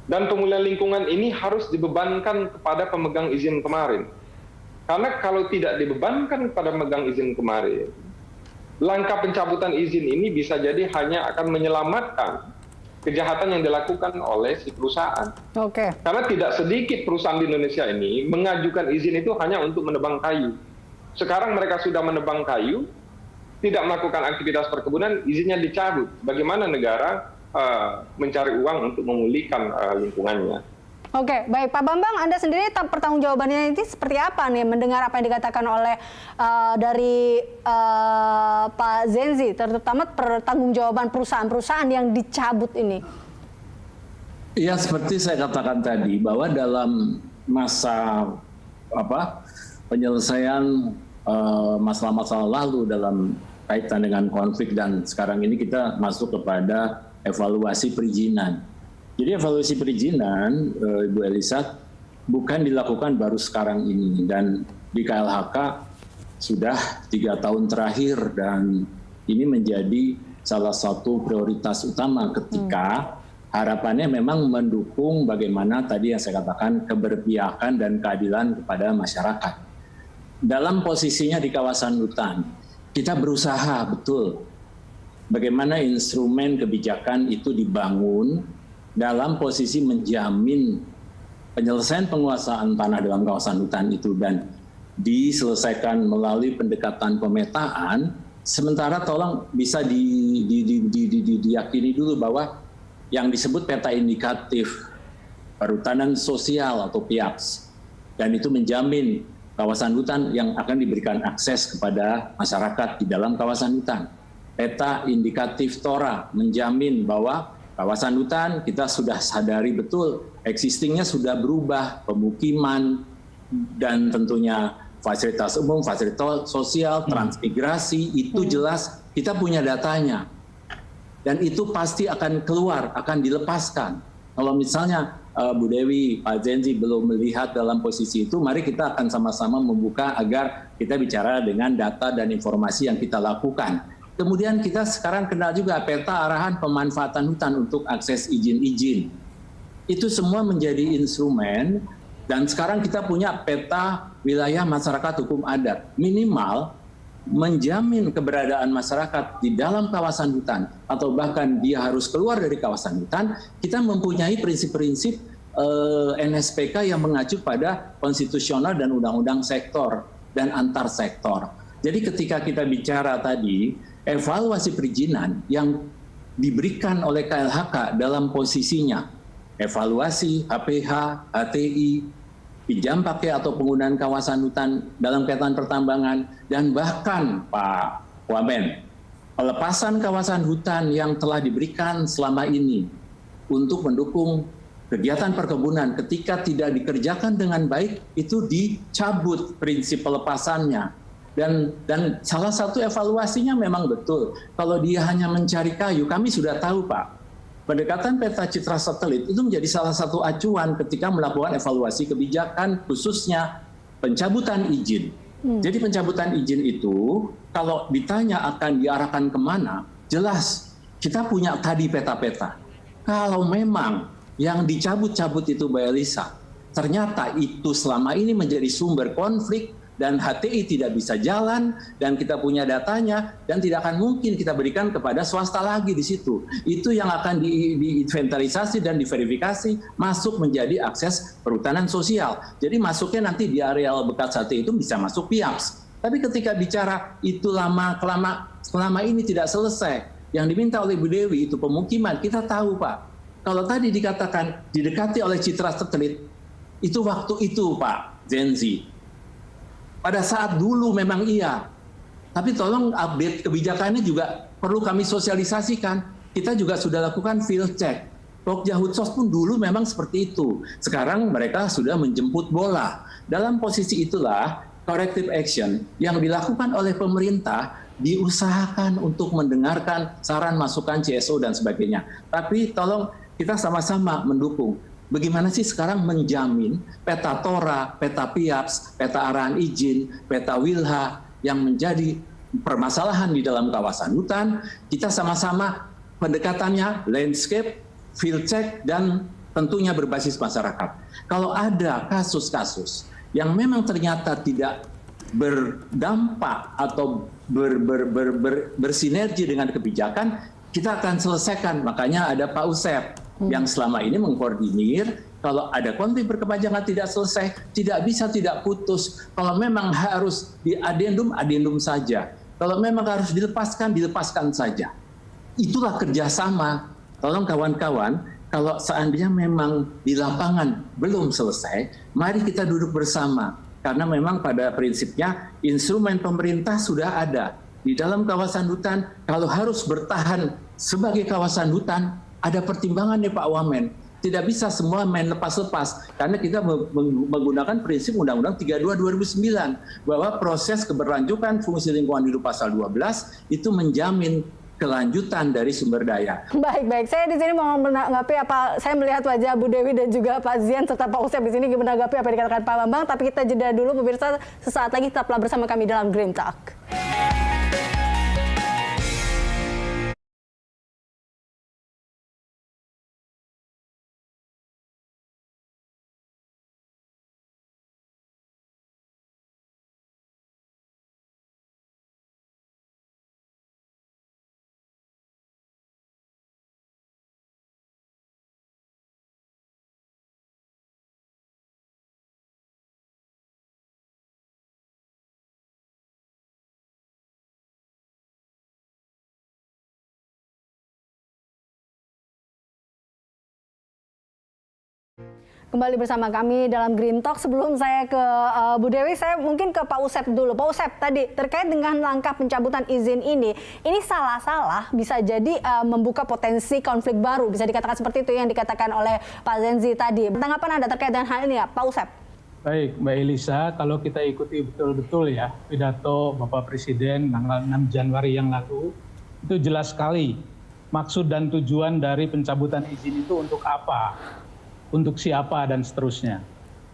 D: Dan pemulihan lingkungan ini harus dibebankan kepada pemegang izin kemarin. Karena kalau tidak dibebankan kepada pemegang izin kemarin, langkah pencabutan izin ini bisa jadi hanya akan menyelamatkan kejahatan yang dilakukan oleh si perusahaan.
A: Oke.
D: Karena tidak sedikit perusahaan di Indonesia ini mengajukan izin itu hanya untuk menebang kayu. Sekarang mereka sudah menebang kayu, tidak melakukan aktivitas perkebunan, izinnya dicabut. Bagaimana negara mencari uang untuk memulihkan lingkungannya?
A: Oke, baik Pak Bambang, Anda sendiri pertanggungjawabannya ini seperti apa nih mendengar apa yang dikatakan oleh dari Pak Zenzi, terutama pertanggungjawaban perusahaan-perusahaan yang dicabut ini?
E: Ya, seperti saya katakan tadi bahwa dalam masa penyelesaian masalah-masalah lalu dalam kaitan dengan konflik dan sekarang ini kita masuk kepada evaluasi perizinan. Jadi evaluasi perizinan, Ibu Elisa, bukan dilakukan baru sekarang ini, dan di KLHK sudah 3 tahun terakhir, dan ini menjadi salah satu prioritas utama ketika harapannya memang mendukung bagaimana tadi yang saya katakan keberpihakan dan keadilan kepada masyarakat. Dalam posisinya di kawasan hutan, kita berusaha betul bagaimana instrumen kebijakan itu dibangun dalam posisi menjamin penyelesaian penguasaan tanah dalam kawasan hutan itu dan diselesaikan melalui pendekatan pemetaan. Sementara tolong bisa diyakini dulu bahwa yang disebut peta indikatif perhutanan sosial atau PIAPS, dan itu menjamin kawasan hutan yang akan diberikan akses kepada masyarakat di dalam kawasan hutan. Peta indikatif TORA menjamin bahwa kawasan hutan kita sudah sadari betul existingnya sudah berubah, pemukiman dan tentunya fasilitas umum, fasilitas sosial, transmigrasi, itu jelas kita punya datanya. Dan itu pasti akan keluar, akan dilepaskan. Kalau misalnya Bu Dewi, Pak Zenzi belum melihat dalam posisi itu, mari kita akan sama-sama membuka agar kita bicara dengan data dan informasi yang kita lakukan. Kemudian kita sekarang kenal juga peta arahan pemanfaatan hutan untuk akses izin-izin. Itu semua menjadi instrumen, dan sekarang kita punya peta wilayah masyarakat hukum adat. Minimal menjamin keberadaan masyarakat di dalam kawasan hutan, atau bahkan dia harus keluar dari kawasan hutan, kita mempunyai prinsip-prinsip NSPK yang mengacu pada konstitusional dan undang-undang sektor dan antar sektor. Jadi ketika kita bicara tadi, evaluasi perizinan yang diberikan oleh KLHK dalam posisinya, evaluasi HPH, HTI, pinjam pakai atau penggunaan kawasan hutan dalam kaitan pertambangan, dan bahkan Pak Wamen, pelepasan kawasan hutan yang telah diberikan selama ini untuk mendukung kegiatan perkebunan ketika tidak dikerjakan dengan baik, itu dicabut prinsip pelepasannya. Dan salah satu evaluasinya memang betul. Kalau dia hanya mencari kayu, kami sudah tahu Pak. Pendekatan peta citra satelit itu menjadi salah satu acuan ketika melakukan evaluasi kebijakan, khususnya pencabutan izin. Jadi pencabutan izin itu, kalau ditanya akan diarahkan kemana, jelas kita punya tadi peta-peta. Kalau memang yang dicabut-cabut itu Mbak Elisa, ternyata itu selama ini menjadi sumber konflik, dan HTI tidak bisa jalan, dan kita punya datanya, dan tidak akan mungkin kita berikan kepada swasta lagi di situ. Itu yang akan diinventarisasi dan diverifikasi, masuk menjadi akses perhutanan sosial. Jadi masuknya nanti di areal bekas HTI itu bisa masuk PIAPS. Tapi ketika bicara itu selama ini tidak selesai, yang diminta oleh Bu Dewi itu pemukiman, kita tahu Pak. Kalau tadi dikatakan didekati oleh citra satelit, itu waktu itu Pak Zenzi. Pada saat dulu memang iya, tapi tolong update kebijakannya juga perlu kami sosialisasikan. Kita juga sudah lakukan field check. Pokja Hutsos pun dulu memang seperti itu. Sekarang mereka sudah menjemput bola. Dalam posisi itulah corrective action yang dilakukan oleh pemerintah diusahakan untuk mendengarkan saran masukan CSO dan sebagainya. Tapi tolong kita sama-sama mendukung. Bagaimana sih sekarang menjamin peta TORA, peta PIAPS, peta arahan izin, peta WILHA yang menjadi permasalahan di dalam kawasan hutan, kita sama-sama pendekatannya landscape, field check, dan tentunya berbasis masyarakat. Kalau ada kasus-kasus yang memang ternyata tidak berdampak atau bersinergi dengan kebijakan, kita akan selesaikan. Makanya ada Pak Usep yang selama ini mengkoordinir. Kalau ada konflik berkepanjangan tidak selesai, tidak bisa tidak putus. Kalau memang harus di adendum saja. Kalau memang harus dilepaskan saja. Itulah kerjasama. Tolong kawan-kawan, kalau seandainya memang di lapangan belum selesai, mari kita duduk bersama. Karena memang pada prinsipnya instrumen pemerintah sudah ada. Di dalam kawasan hutan, kalau harus bertahan sebagai kawasan hutan, ada pertimbangannya Pak Wamen. Tidak bisa semua main lepas-lepas. Karena kita menggunakan prinsip Undang-Undang 32 2009. Bahwa proses keberlanjutan fungsi lingkungan hidup pasal 12 itu menjamin kelanjutan dari sumber daya.
A: Baik. Saya di sini mau menanggapi apa, saya melihat wajah Bu Dewi dan juga Pak Zian serta Pak Usep di sini menanggapi apa yang dikatakan Pak Bambang. Tapi kita jeda dulu pemirsa, sesaat lagi tetaplah bersama kami dalam Green Talk. Kembali bersama kami dalam Green Talk. Sebelum saya ke Bu Dewi, saya mungkin ke Pak Usep dulu. Pak Usep, tadi terkait dengan langkah pencabutan izin ini salah-salah bisa jadi membuka potensi konflik baru. Bisa dikatakan seperti itu yang dikatakan oleh Pak Zenzi tadi. Tanggapan Anda terkait dengan hal ini ya, Pak Usep?
G: Baik, Mbak Elisa, kalau kita ikuti betul-betul ya pidato Bapak Presiden tanggal 6 Januari yang lalu, itu jelas sekali maksud dan tujuan dari pencabutan izin itu untuk apa, untuk siapa, dan seterusnya.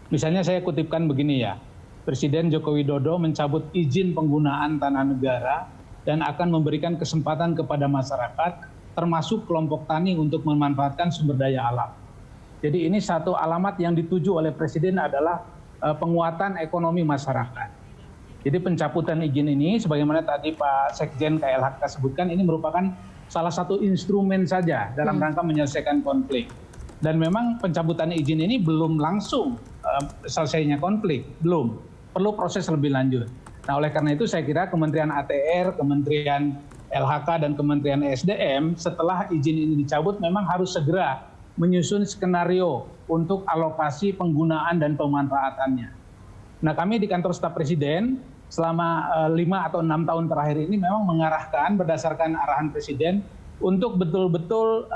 G: Misalnya saya kutipkan begini ya, Presiden Joko Widodo mencabut izin penggunaan tanah negara dan akan memberikan kesempatan kepada masyarakat, termasuk kelompok tani untuk memanfaatkan sumber daya alam. Jadi ini satu alamat yang dituju oleh Presiden adalah penguatan ekonomi masyarakat. Jadi pencabutan izin ini, sebagaimana tadi Pak Sekjen KLHK sebutkan, ini merupakan salah satu instrumen saja dalam rangka menyelesaikan konflik. Dan memang pencabutan izin ini belum langsung selesainya konflik, belum. Perlu proses lebih lanjut. Nah, oleh karena itu saya kira Kementerian ATR, Kementerian LHK, dan Kementerian SDM setelah izin ini dicabut memang harus segera menyusun skenario untuk alokasi penggunaan dan pemanfaatannya. Nah, kami di kantor staf Presiden selama 5 atau 6 tahun terakhir ini memang mengarahkan berdasarkan arahan Presiden untuk betul-betul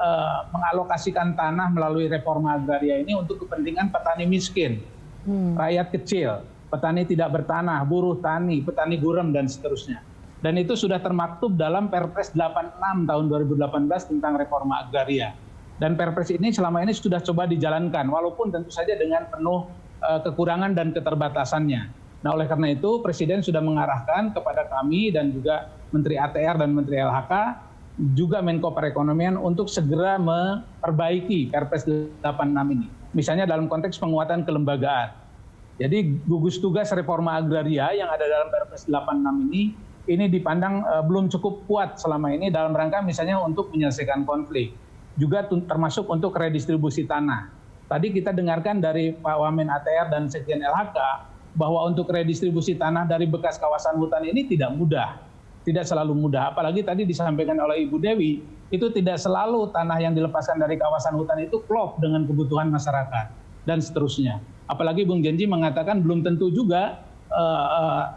G: mengalokasikan tanah melalui reforma agraria ini untuk kepentingan petani miskin, rakyat kecil, petani tidak bertanah, buruh tani, petani gurem, dan seterusnya. Dan itu sudah termaktub dalam Perpres 86 tahun 2018 tentang reforma agraria. Dan Perpres ini selama ini sudah coba dijalankan, walaupun tentu saja dengan penuh kekurangan dan keterbatasannya. Nah, oleh karena itu Presiden sudah mengarahkan kepada kami dan juga Menteri ATR dan Menteri LHK, juga Menko Perekonomian untuk segera memperbaiki Perpres 86 ini. Misalnya dalam konteks penguatan kelembagaan. Jadi gugus tugas reforma agraria yang ada dalam Perpres 86 ini dipandang belum cukup kuat selama ini dalam rangka misalnya untuk menyelesaikan konflik. Juga termasuk untuk redistribusi tanah. Tadi kita dengarkan dari Pak Wamen ATR dan Sekjen LHK, bahwa untuk redistribusi tanah dari bekas kawasan hutan ini tidak mudah, tidak selalu mudah. Apalagi tadi disampaikan oleh Ibu Dewi, itu tidak selalu tanah yang dilepaskan dari kawasan hutan itu klop dengan kebutuhan masyarakat, dan seterusnya. Apalagi Bung Janji mengatakan belum tentu juga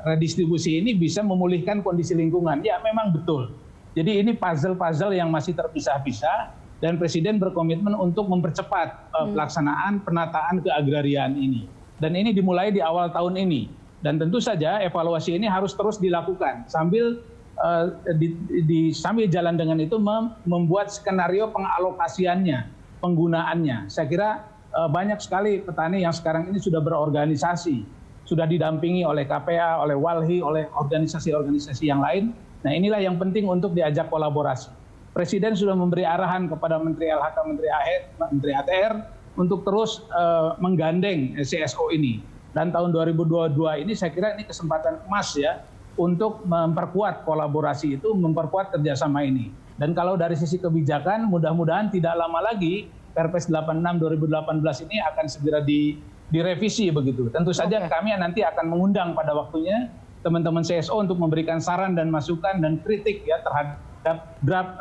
G: redistribusi ini bisa memulihkan kondisi lingkungan. Ya memang betul. Jadi ini puzzle-puzzle yang masih terpisah-pisah, dan Presiden berkomitmen untuk mempercepat pelaksanaan penataan keagrarian ini. Dan ini dimulai di awal tahun ini. Dan tentu saja evaluasi ini harus terus dilakukan sambil sambil jalan dengan itu membuat skenario pengalokasiannya, penggunaannya. Saya kira banyak sekali petani yang sekarang ini sudah berorganisasi, sudah didampingi oleh KPA, oleh Walhi, oleh organisasi-organisasi yang lain. Nah, inilah yang penting untuk diajak kolaborasi. Presiden sudah memberi arahan kepada Menteri LHK, Menteri ATR untuk terus menggandeng CSO ini. Dan tahun 2022 ini saya kira ini kesempatan emas ya untuk memperkuat kolaborasi itu, memperkuat kerjasama ini. Dan kalau dari sisi kebijakan, mudah-mudahan tidak lama lagi Perpres 86 2018 ini akan segera direvisi begitu. Tentu saja kami nanti akan mengundang pada waktunya teman-teman CSO untuk memberikan saran dan masukan dan kritik ya terhadap draft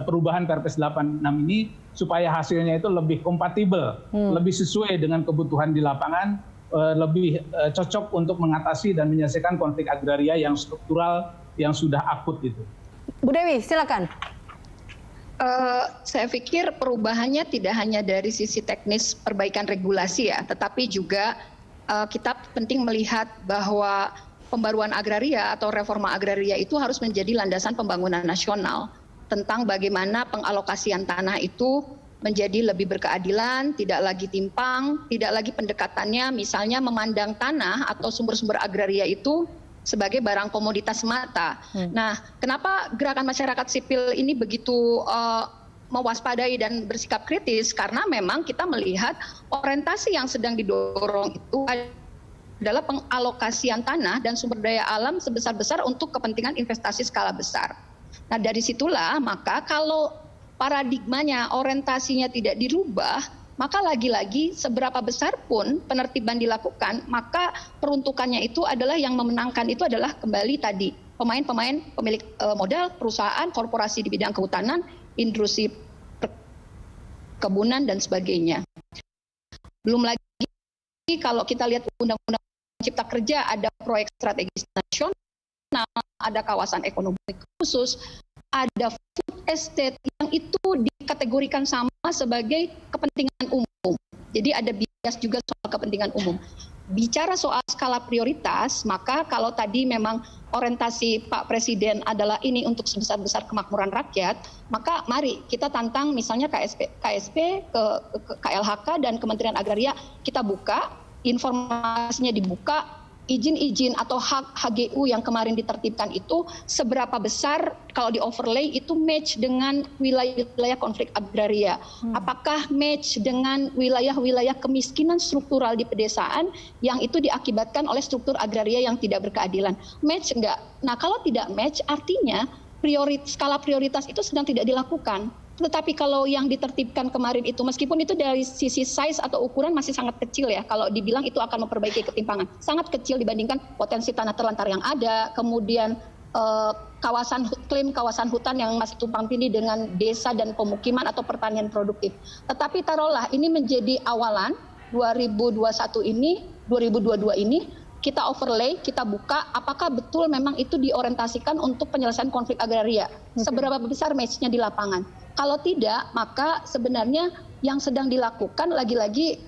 G: perubahan Perpres 86 ini, supaya hasilnya itu lebih kompatibel, lebih sesuai dengan kebutuhan di lapangan, lebih cocok untuk mengatasi dan menyelesaikan konflik agraria yang struktural, yang sudah akut itu.
A: Bu Dewi, silakan.
B: Saya pikir perubahannya tidak hanya dari sisi teknis perbaikan regulasi ya, tetapi juga kita penting melihat bahwa pembaruan agraria atau reforma agraria itu harus menjadi landasan pembangunan nasional tentang bagaimana pengalokasian tanah itu menjadi lebih berkeadilan, tidak lagi timpang, tidak lagi pendekatannya misalnya memandang tanah atau sumber-sumber agraria itu sebagai barang komoditas semata. Nah, kenapa gerakan masyarakat sipil ini begitu mewaspadai dan bersikap kritis? Karena memang kita melihat orientasi yang sedang didorong itu adalah pengalokasian tanah dan sumber daya alam sebesar-besar untuk kepentingan investasi skala besar. Nah, dari situlah maka kalau paradigmanya, orientasinya tidak dirubah, maka lagi-lagi seberapa besar pun penertiban dilakukan, maka peruntukannya itu adalah yang memenangkan itu adalah kembali tadi pemain-pemain pemilik modal, perusahaan, korporasi di bidang kehutanan, industri perkebunan dan sebagainya. Belum lagi kalau kita lihat Undang-Undang Cipta Kerja, ada proyek strategis nasional, ada kawasan ekonomi khusus, ada food estate yang itu dikategorikan sama sebagai kepentingan umum. Jadi ada bias juga soal kepentingan umum. Bicara soal skala prioritas, maka kalau tadi memang orientasi Pak Presiden adalah ini untuk sebesar-besar kemakmuran rakyat, maka mari kita tantang misalnya KSP, KLHK dan Kementerian Agraria, kita buka, informasinya dibuka, izin-izin atau hak HGU yang kemarin ditertibkan itu seberapa besar kalau di overlay itu match dengan wilayah-wilayah konflik agraria. Apakah match dengan wilayah-wilayah kemiskinan struktural di pedesaan yang itu diakibatkan oleh struktur agraria yang tidak berkeadilan? Match enggak? Nah, kalau tidak match artinya skala prioritas itu sedang tidak dilakukan. Tetapi kalau yang ditertibkan kemarin itu, meskipun itu dari sisi size atau ukuran masih sangat kecil ya, kalau dibilang itu akan memperbaiki ketimpangan, sangat kecil dibandingkan potensi tanah terlantar yang ada, kemudian klaim kawasan hutan yang masih tumpang tindih dengan desa dan pemukiman atau pertanian produktif. Tetapi taruhlah ini menjadi awalan 2022 ini, kita overlay, kita buka, apakah betul memang itu diorientasikan untuk penyelesaian konflik agraria? Seberapa besar match-nya di lapangan? Kalau tidak, maka sebenarnya yang sedang dilakukan lagi-lagi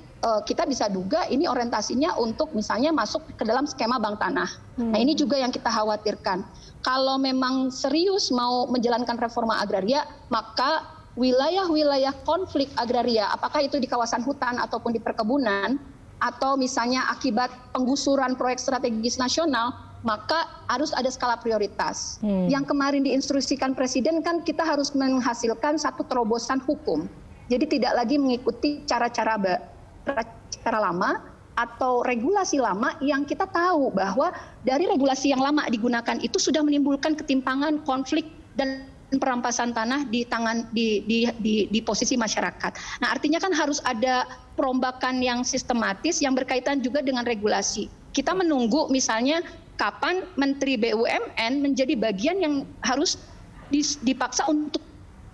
B: kita bisa duga ini orientasinya untuk misalnya masuk ke dalam skema bank tanah. Nah ini juga yang kita khawatirkan. Kalau memang serius mau menjalankan reforma agraria, maka wilayah-wilayah konflik agraria, apakah itu di kawasan hutan ataupun di perkebunan, atau misalnya akibat penggusuran proyek strategis nasional, maka harus ada skala prioritas. Yang kemarin diinstruksikan Presiden kan kita harus menghasilkan satu terobosan hukum. Jadi tidak lagi mengikuti cara-cara lama atau regulasi lama yang kita tahu bahwa dari regulasi yang lama digunakan itu sudah menimbulkan ketimpangan, konflik, dan perampasan tanah di posisi masyarakat. Nah, artinya kan harus ada perombakan yang sistematis yang berkaitan juga dengan regulasi. Kita menunggu misalnya kapan Menteri BUMN menjadi bagian yang harus dipaksa untuk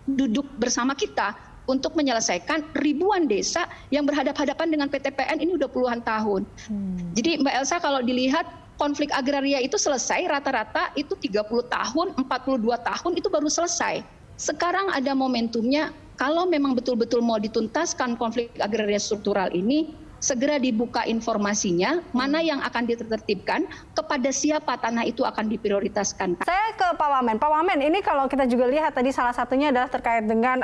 B: duduk bersama kita untuk menyelesaikan ribuan desa yang berhadapan-hadapan dengan PTPN ini udah puluhan tahun. Jadi Mbak Elsa, kalau dilihat konflik agraria itu selesai rata-rata itu 30 tahun, 42 tahun itu baru selesai. Sekarang ada momentumnya, kalau memang betul-betul mau dituntaskan konflik agraria struktural ini, segera dibuka informasinya, mana yang akan ditertibkan, kepada siapa tanah itu akan diprioritaskan.
A: Saya ke Pak Wamen. Pak Wamen, ini kalau kita juga lihat tadi salah satunya adalah terkait dengan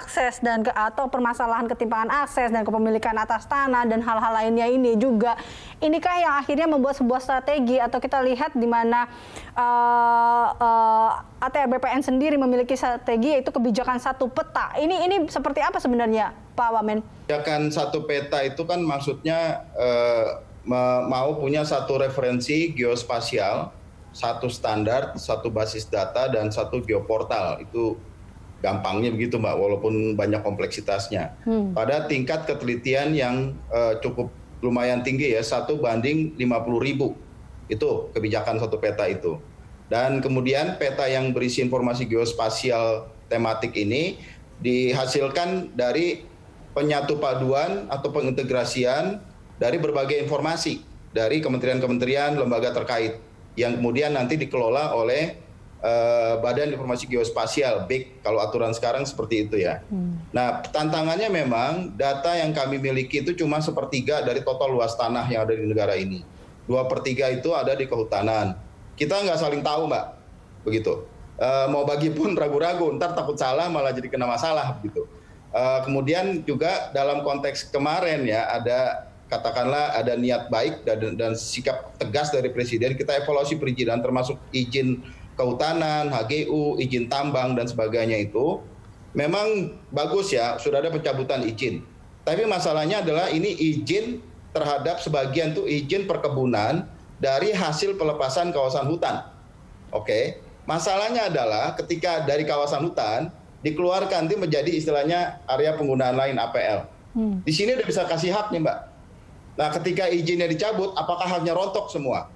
A: akses dan atau permasalahan ketimpangan akses dan kepemilikan atas tanah dan hal-hal lainnya ini juga. Inikah yang akhirnya membuat sebuah strategi atau kita lihat di mana ATR BPN sendiri memiliki strategi yaitu kebijakan satu peta. Ini seperti apa sebenarnya, Pak Wamen?
C: Kebijakan satu peta itu kan maksudnya mau punya satu referensi geospasial, satu standar, satu basis data, dan satu geoportal. Itu gampangnya begitu Mbak, walaupun banyak kompleksitasnya. Pada tingkat ketelitian yang cukup lumayan tinggi ya, 1:50.000. Itu kebijakan satu peta itu. Dan kemudian peta yang berisi informasi geospasial tematik ini dihasilkan dari penyatu paduan atau pengintegrasian dari berbagai informasi dari kementerian-kementerian, lembaga terkait yang kemudian nanti dikelola oleh Badan Informasi Geospasial, BIG, kalau aturan sekarang seperti itu ya. Nah, tantangannya memang data yang kami miliki itu cuma 1/3 dari total luas tanah yang ada di negara ini. 2/3 itu ada di kehutanan. Kita nggak saling tahu, Mbak, begitu. Mau bagi pun ragu-ragu, ntar takut salah malah jadi kena masalah, begitu. Kemudian juga dalam konteks kemarin ya, katakanlah ada niat baik dan sikap tegas dari Presiden, kita evaluasi perizinan termasuk izin kehutanan, HGU, izin tambang dan sebagainya itu memang bagus ya, sudah ada pencabutan izin. Tapi masalahnya adalah ini izin terhadap sebagian tuh izin perkebunan dari hasil pelepasan kawasan hutan. Oke. Masalahnya adalah ketika dari kawasan hutan dikeluarkan itu menjadi istilahnya area penggunaan lain APL. Di sini udah bisa kasih hak nih Mbak. Nah ketika izinnya dicabut, apakah haknya rontok semua?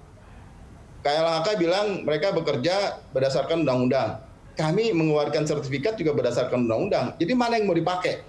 C: KLHK bilang mereka bekerja berdasarkan undang-undang. Kami mengeluarkan sertifikat juga berdasarkan undang-undang. Jadi mana yang mau dipakai?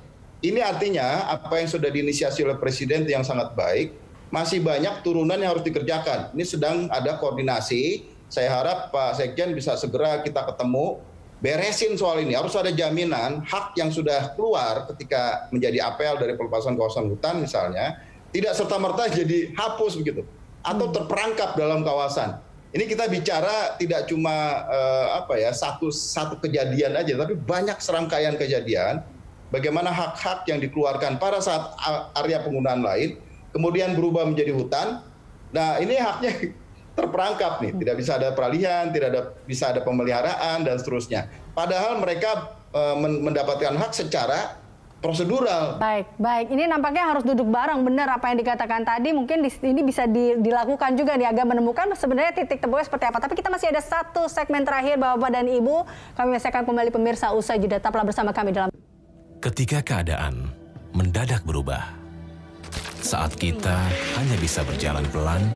C: Ini artinya apa yang sudah diinisiasi oleh Presiden yang sangat baik, masih banyak turunan yang harus dikerjakan. Ini sedang ada koordinasi. Saya harap Pak Sekjen bisa segera kita ketemu, beresin soal ini. Harus ada jaminan hak yang sudah keluar ketika menjadi APL dari pelepasan kawasan hutan misalnya, tidak serta-merta jadi hapus begitu, atau terperangkap dalam kawasan. Ini kita bicara tidak cuma satu kejadian aja, tapi banyak serangkaian kejadian. Bagaimana hak-hak yang dikeluarkan pada saat area penggunaan lain, kemudian berubah menjadi hutan. Nah ini haknya terperangkap nih, tidak bisa ada peralihan, tidak bisa ada pemeliharaan dan seterusnya. Padahal mereka mendapatkan hak secara prosedural.
A: Baik. Ini nampaknya harus duduk bareng, benar apa yang dikatakan tadi. Mungkin ini bisa dilakukan juga nih, agak menemukan sebenarnya titik temunya seperti apa. Tapi kita masih ada satu segmen terakhir, Bapak dan Ibu. Kami masih akan kembali pemirsa usai jeda. Tetaplah bersama kami dalam.
H: Ketika keadaan mendadak berubah, saat kita hanya bisa berjalan pelan,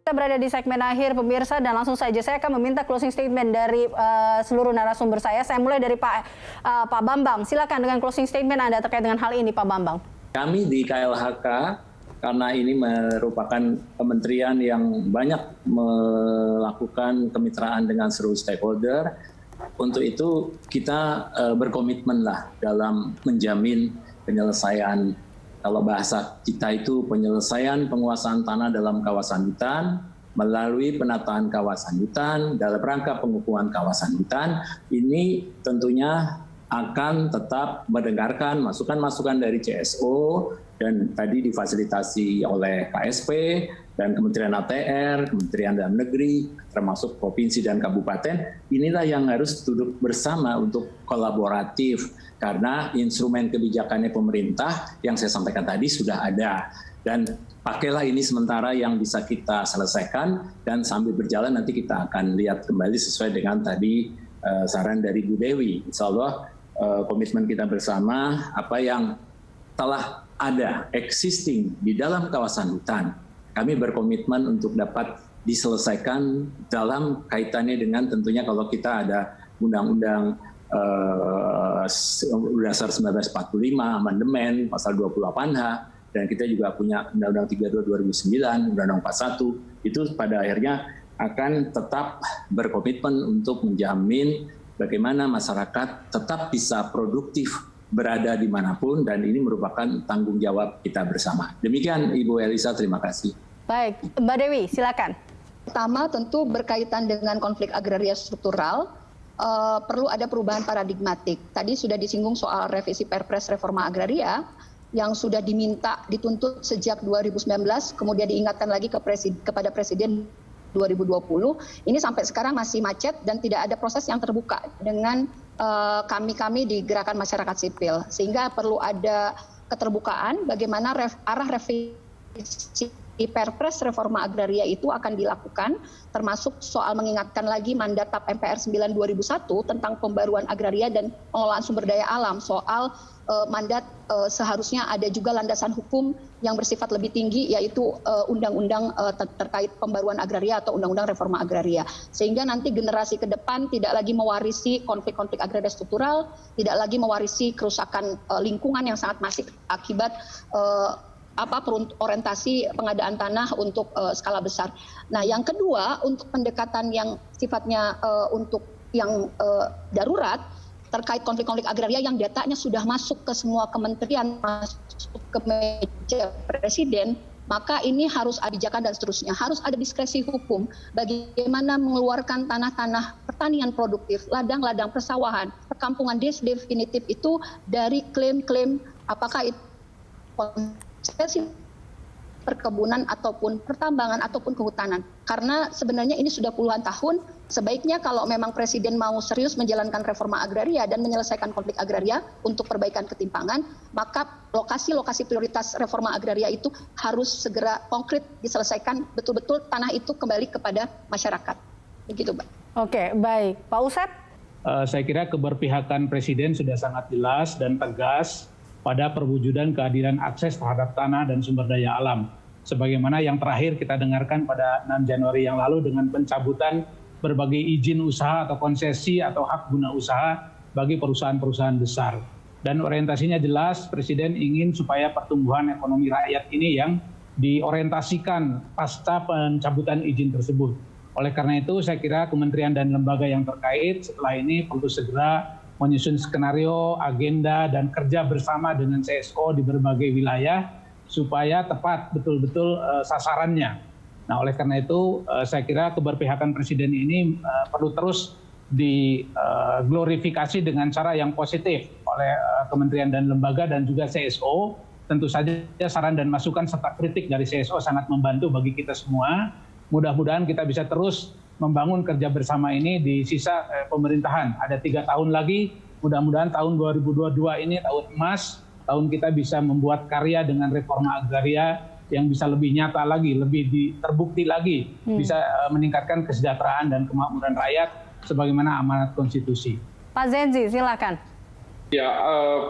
A: Kita berada di segmen akhir pemirsa dan langsung saja saya akan meminta closing statement dari seluruh narasumber saya. Saya mulai dari Pak Bambang. Silakan dengan closing statement Anda terkait dengan hal ini, Pak Bambang.
E: Kami di KLHK, karena ini merupakan kementerian yang banyak melakukan kemitraan dengan seluruh stakeholder, untuk itu kita berkomitmen lah dalam menjamin penyelesaian, kalau bahasa kita itu penyelesaian penguasaan tanah dalam kawasan hutan melalui penataan kawasan hutan dalam rangka pengukuhan kawasan hutan. Ini tentunya akan tetap mendengarkan masukan-masukan dari CSO dan tadi difasilitasi oleh KSP dan Kementerian ATR, Kementerian Dalam Negeri, termasuk provinsi dan kabupaten. Inilah yang harus duduk bersama untuk kolaboratif karena instrumen kebijakannya pemerintah yang saya sampaikan tadi sudah ada. Dan pakailah ini sementara yang bisa kita selesaikan dan sambil berjalan nanti kita akan lihat kembali sesuai dengan tadi saran dari Bu Dewi. Insya Allah komitmen kita bersama apa yang telah ada existing di dalam kawasan hutan, kami berkomitmen untuk dapat diselesaikan dalam kaitannya dengan tentunya kalau kita ada Undang-Undang Dasar 1945, amandemen pasal 28H, dan kita juga punya Undang-Undang 32 2009, Undang-Undang 41, itu pada akhirnya akan tetap berkomitmen untuk menjamin bagaimana masyarakat tetap bisa produktif berada dimanapun, dan ini merupakan tanggung jawab kita bersama. Demikian Ibu Elisa, terima kasih.
A: Baik, Mbak Dewi, silakan.
B: Pertama tentu berkaitan dengan konflik agraria struktural, perlu ada perubahan paradigmatik. Tadi sudah disinggung soal revisi Perpres Reforma Agraria yang sudah diminta dituntut sejak 2019, kemudian diingatkan lagi kepada Presiden 2020. Ini sampai sekarang masih macet dan tidak ada proses yang terbuka dengan kami di gerakan masyarakat sipil, sehingga perlu ada keterbukaan bagaimana arah revisi Perpres Reforma Agraria itu akan dilakukan, termasuk soal mengingatkan lagi mandat TAP MPR 9 2001 tentang pembaruan agraria dan pengelolaan sumber daya alam, soal mandat seharusnya ada juga landasan hukum yang bersifat lebih tinggi, yaitu undang-undang terkait pembaruan agraria atau undang-undang reforma agraria, sehingga nanti generasi ke depan tidak lagi mewarisi konflik-konflik agraria struktural, tidak lagi mewarisi kerusakan lingkungan yang sangat masif akibat orientasi pengadaan tanah untuk skala besar. Nah, yang kedua, untuk pendekatan yang sifatnya untuk yang darurat terkait konflik-konflik agraria yang datanya sudah masuk ke semua kementerian, masuk ke meja Presiden, maka ini harus ada kebijakan dan seterusnya. Harus ada diskresi hukum bagaimana mengeluarkan tanah-tanah pertanian produktif, ladang-ladang persawahan, perkampungan definitif itu dari klaim-klaim apakah itu konsesi perkebunan ataupun pertambangan ataupun kehutanan. Karena sebenarnya ini sudah puluhan tahun, sebaiknya kalau memang Presiden mau serius menjalankan reforma agraria dan menyelesaikan konflik agraria untuk perbaikan ketimpangan, maka lokasi-lokasi prioritas reforma agraria itu harus segera konkret diselesaikan, betul-betul tanah itu kembali kepada masyarakat. Begitu, Mbak.
A: Oke, baik. Pak Usep?
G: Saya kira keberpihakan Presiden sudah sangat jelas dan tegas pada perwujudan keadilan akses terhadap tanah dan sumber daya alam. Sebagaimana yang terakhir kita dengarkan pada 6 Januari yang lalu dengan pencabutan berbagai izin usaha atau konsesi atau hak guna usaha bagi perusahaan-perusahaan besar. Dan orientasinya jelas, Presiden ingin supaya pertumbuhan ekonomi rakyat ini yang diorientasikan pasca pencabutan izin tersebut. Oleh karena itu, saya kira kementerian dan lembaga yang terkait setelah ini perlu segera menyusun skenario, agenda, dan kerja bersama dengan CSO di berbagai wilayah supaya tepat betul-betul sasarannya. Nah, oleh karena itu saya kira keberpihakan Presiden ini perlu terus diglorifikasi dengan cara yang positif oleh kementerian dan lembaga dan juga CSO. Tentu saja saran dan masukan serta kritik dari CSO sangat membantu bagi kita semua. Mudah-mudahan kita bisa terus membangun kerja bersama ini di sisa pemerintahan. Ada 3 tahun lagi, mudah-mudahan tahun 2022 ini tahun emas, tahun kita bisa membuat karya dengan reforma agraria yang bisa lebih nyata lagi, lebih terbukti lagi, bisa meningkatkan kesejahteraan dan kemakmuran rakyat sebagaimana amanat konstitusi.
A: Pak Zenzi, silakan.
D: Ya,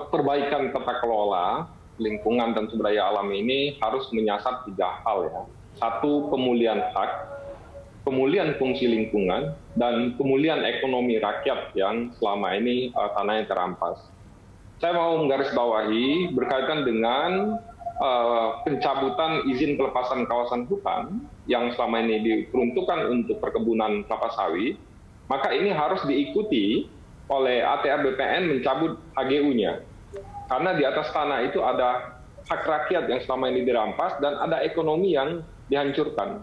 D: perbaikan tata kelola lingkungan dan sumber daya alam ini harus menyasar 3 hal ya. Satu, pemulihan hak, pemulihan fungsi lingkungan, dan pemulihan ekonomi rakyat yang selama ini tanahnya terampas. Saya mau menggarisbawahi berkaitan dengan pencabutan izin pelepasan kawasan hutan yang selama ini diperuntukkan untuk perkebunan kelapa sawit, maka ini harus diikuti oleh ATR BPN mencabut HGU-nya. Karena di atas tanah itu ada hak rakyat yang selama ini dirampas dan ada ekonomi yang dihancurkan.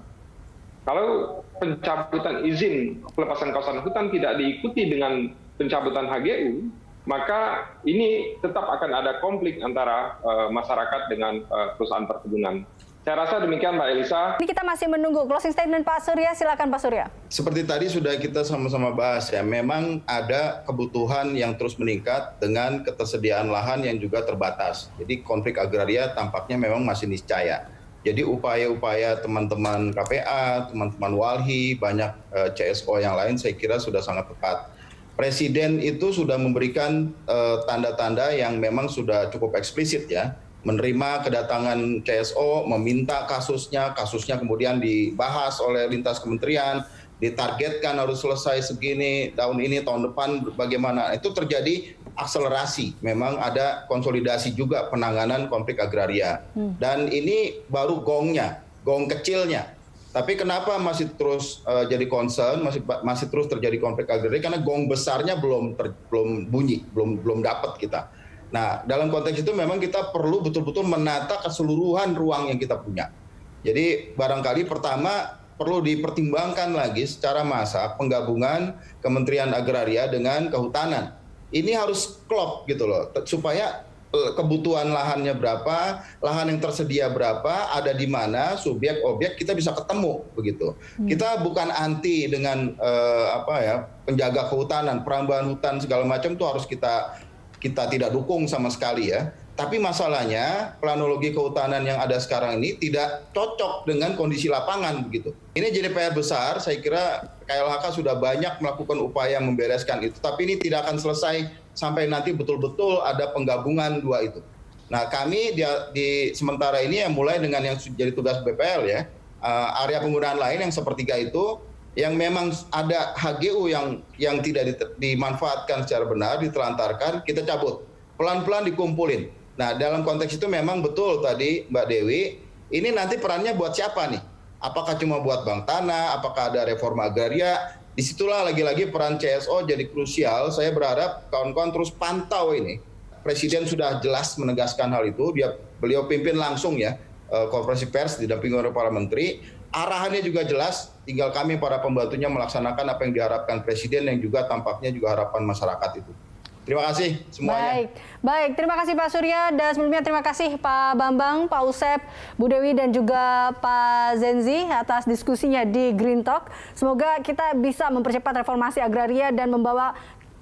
D: Kalau pencabutan izin pelepasan kawasan hutan tidak diikuti dengan pencabutan HGU, maka ini tetap akan ada konflik antara masyarakat dengan perusahaan perkebunan. Saya rasa demikian, Mbak Elisa.
A: Ini kita masih menunggu closing statement Pak Surya. Silakan Pak Surya.
C: Seperti tadi sudah kita sama-sama bahas ya, memang ada kebutuhan yang terus meningkat dengan ketersediaan lahan yang juga terbatas. Jadi konflik agraria tampaknya memang masih niscaya. Jadi upaya-upaya teman-teman KPA, teman-teman Walhi, banyak CSO yang lain saya kira sudah sangat tepat. Presiden itu sudah memberikan tanda-tanda yang memang sudah cukup eksplisit ya, menerima kedatangan CSO, meminta kasusnya kemudian dibahas oleh lintas kementerian, ditargetkan harus selesai segini, tahun ini, tahun depan bagaimana. Itu terjadi akselerasi, memang ada konsolidasi juga penanganan konflik agraria. Dan ini baru gong kecilnya. Tapi kenapa masih terus jadi concern, masih terus terjadi konflik agraria? Karena gong besarnya belum bunyi, belum dapat kita. Nah, dalam konteks itu memang kita perlu betul-betul menata keseluruhan ruang yang kita punya. Jadi barangkali pertama perlu dipertimbangkan lagi secara massal penggabungan Kementerian Agraria dengan Kehutanan. Ini harus klop gitu loh, supaya kebutuhan lahannya berapa, lahan yang tersedia berapa, ada di mana, subjek, objek, kita bisa ketemu begitu. Kita bukan anti dengan penjaga kehutanan, perambahan hutan segala macam itu harus kita tidak dukung sama sekali ya. Tapi masalahnya planologi kehutanan yang ada sekarang ini tidak cocok dengan kondisi lapangan begitu. Ini jadi PR besar, saya kira KLHK sudah banyak melakukan upaya membereskan itu, tapi ini tidak akan selesai sampai nanti betul-betul ada penggabungan dua itu. Nah, kami di sementara ini yang mulai dengan yang jadi tugas BPL ya, area penggunaan lain yang sepertiga itu, yang memang ada HGU yang tidak dimanfaatkan secara benar, ditelantarkan, kita cabut. Pelan-pelan dikumpulin. Nah, dalam konteks itu memang betul tadi Mbak Dewi, ini nanti perannya buat siapa nih? Apakah cuma buat Bank Tanah, apakah ada reforma agraria? Disitulah lagi-lagi peran CSO jadi krusial. Saya berharap kawan-kawan terus pantau ini. Presiden sudah jelas menegaskan hal itu, beliau pimpin langsung ya, konferensi pers didampingi oleh para menteri. Arahannya juga jelas, tinggal kami para pembantunya melaksanakan apa yang diharapkan Presiden yang juga tampaknya juga harapan masyarakat itu. Terima kasih semuanya.
A: Baik, terima kasih Pak Surya, dan sebelumnya terima kasih Pak Bambang, Pak Usep, Bu Dewi, dan juga Pak Zenzi atas diskusinya di Green Talk. Semoga kita bisa mempercepat reformasi agraria dan membawa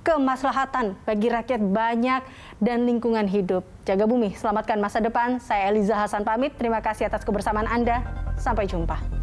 A: kemaslahatan bagi rakyat banyak dan lingkungan hidup. Jaga bumi, selamatkan masa depan. Saya Eliza Hasan pamit, terima kasih atas kebersamaan Anda. Sampai jumpa.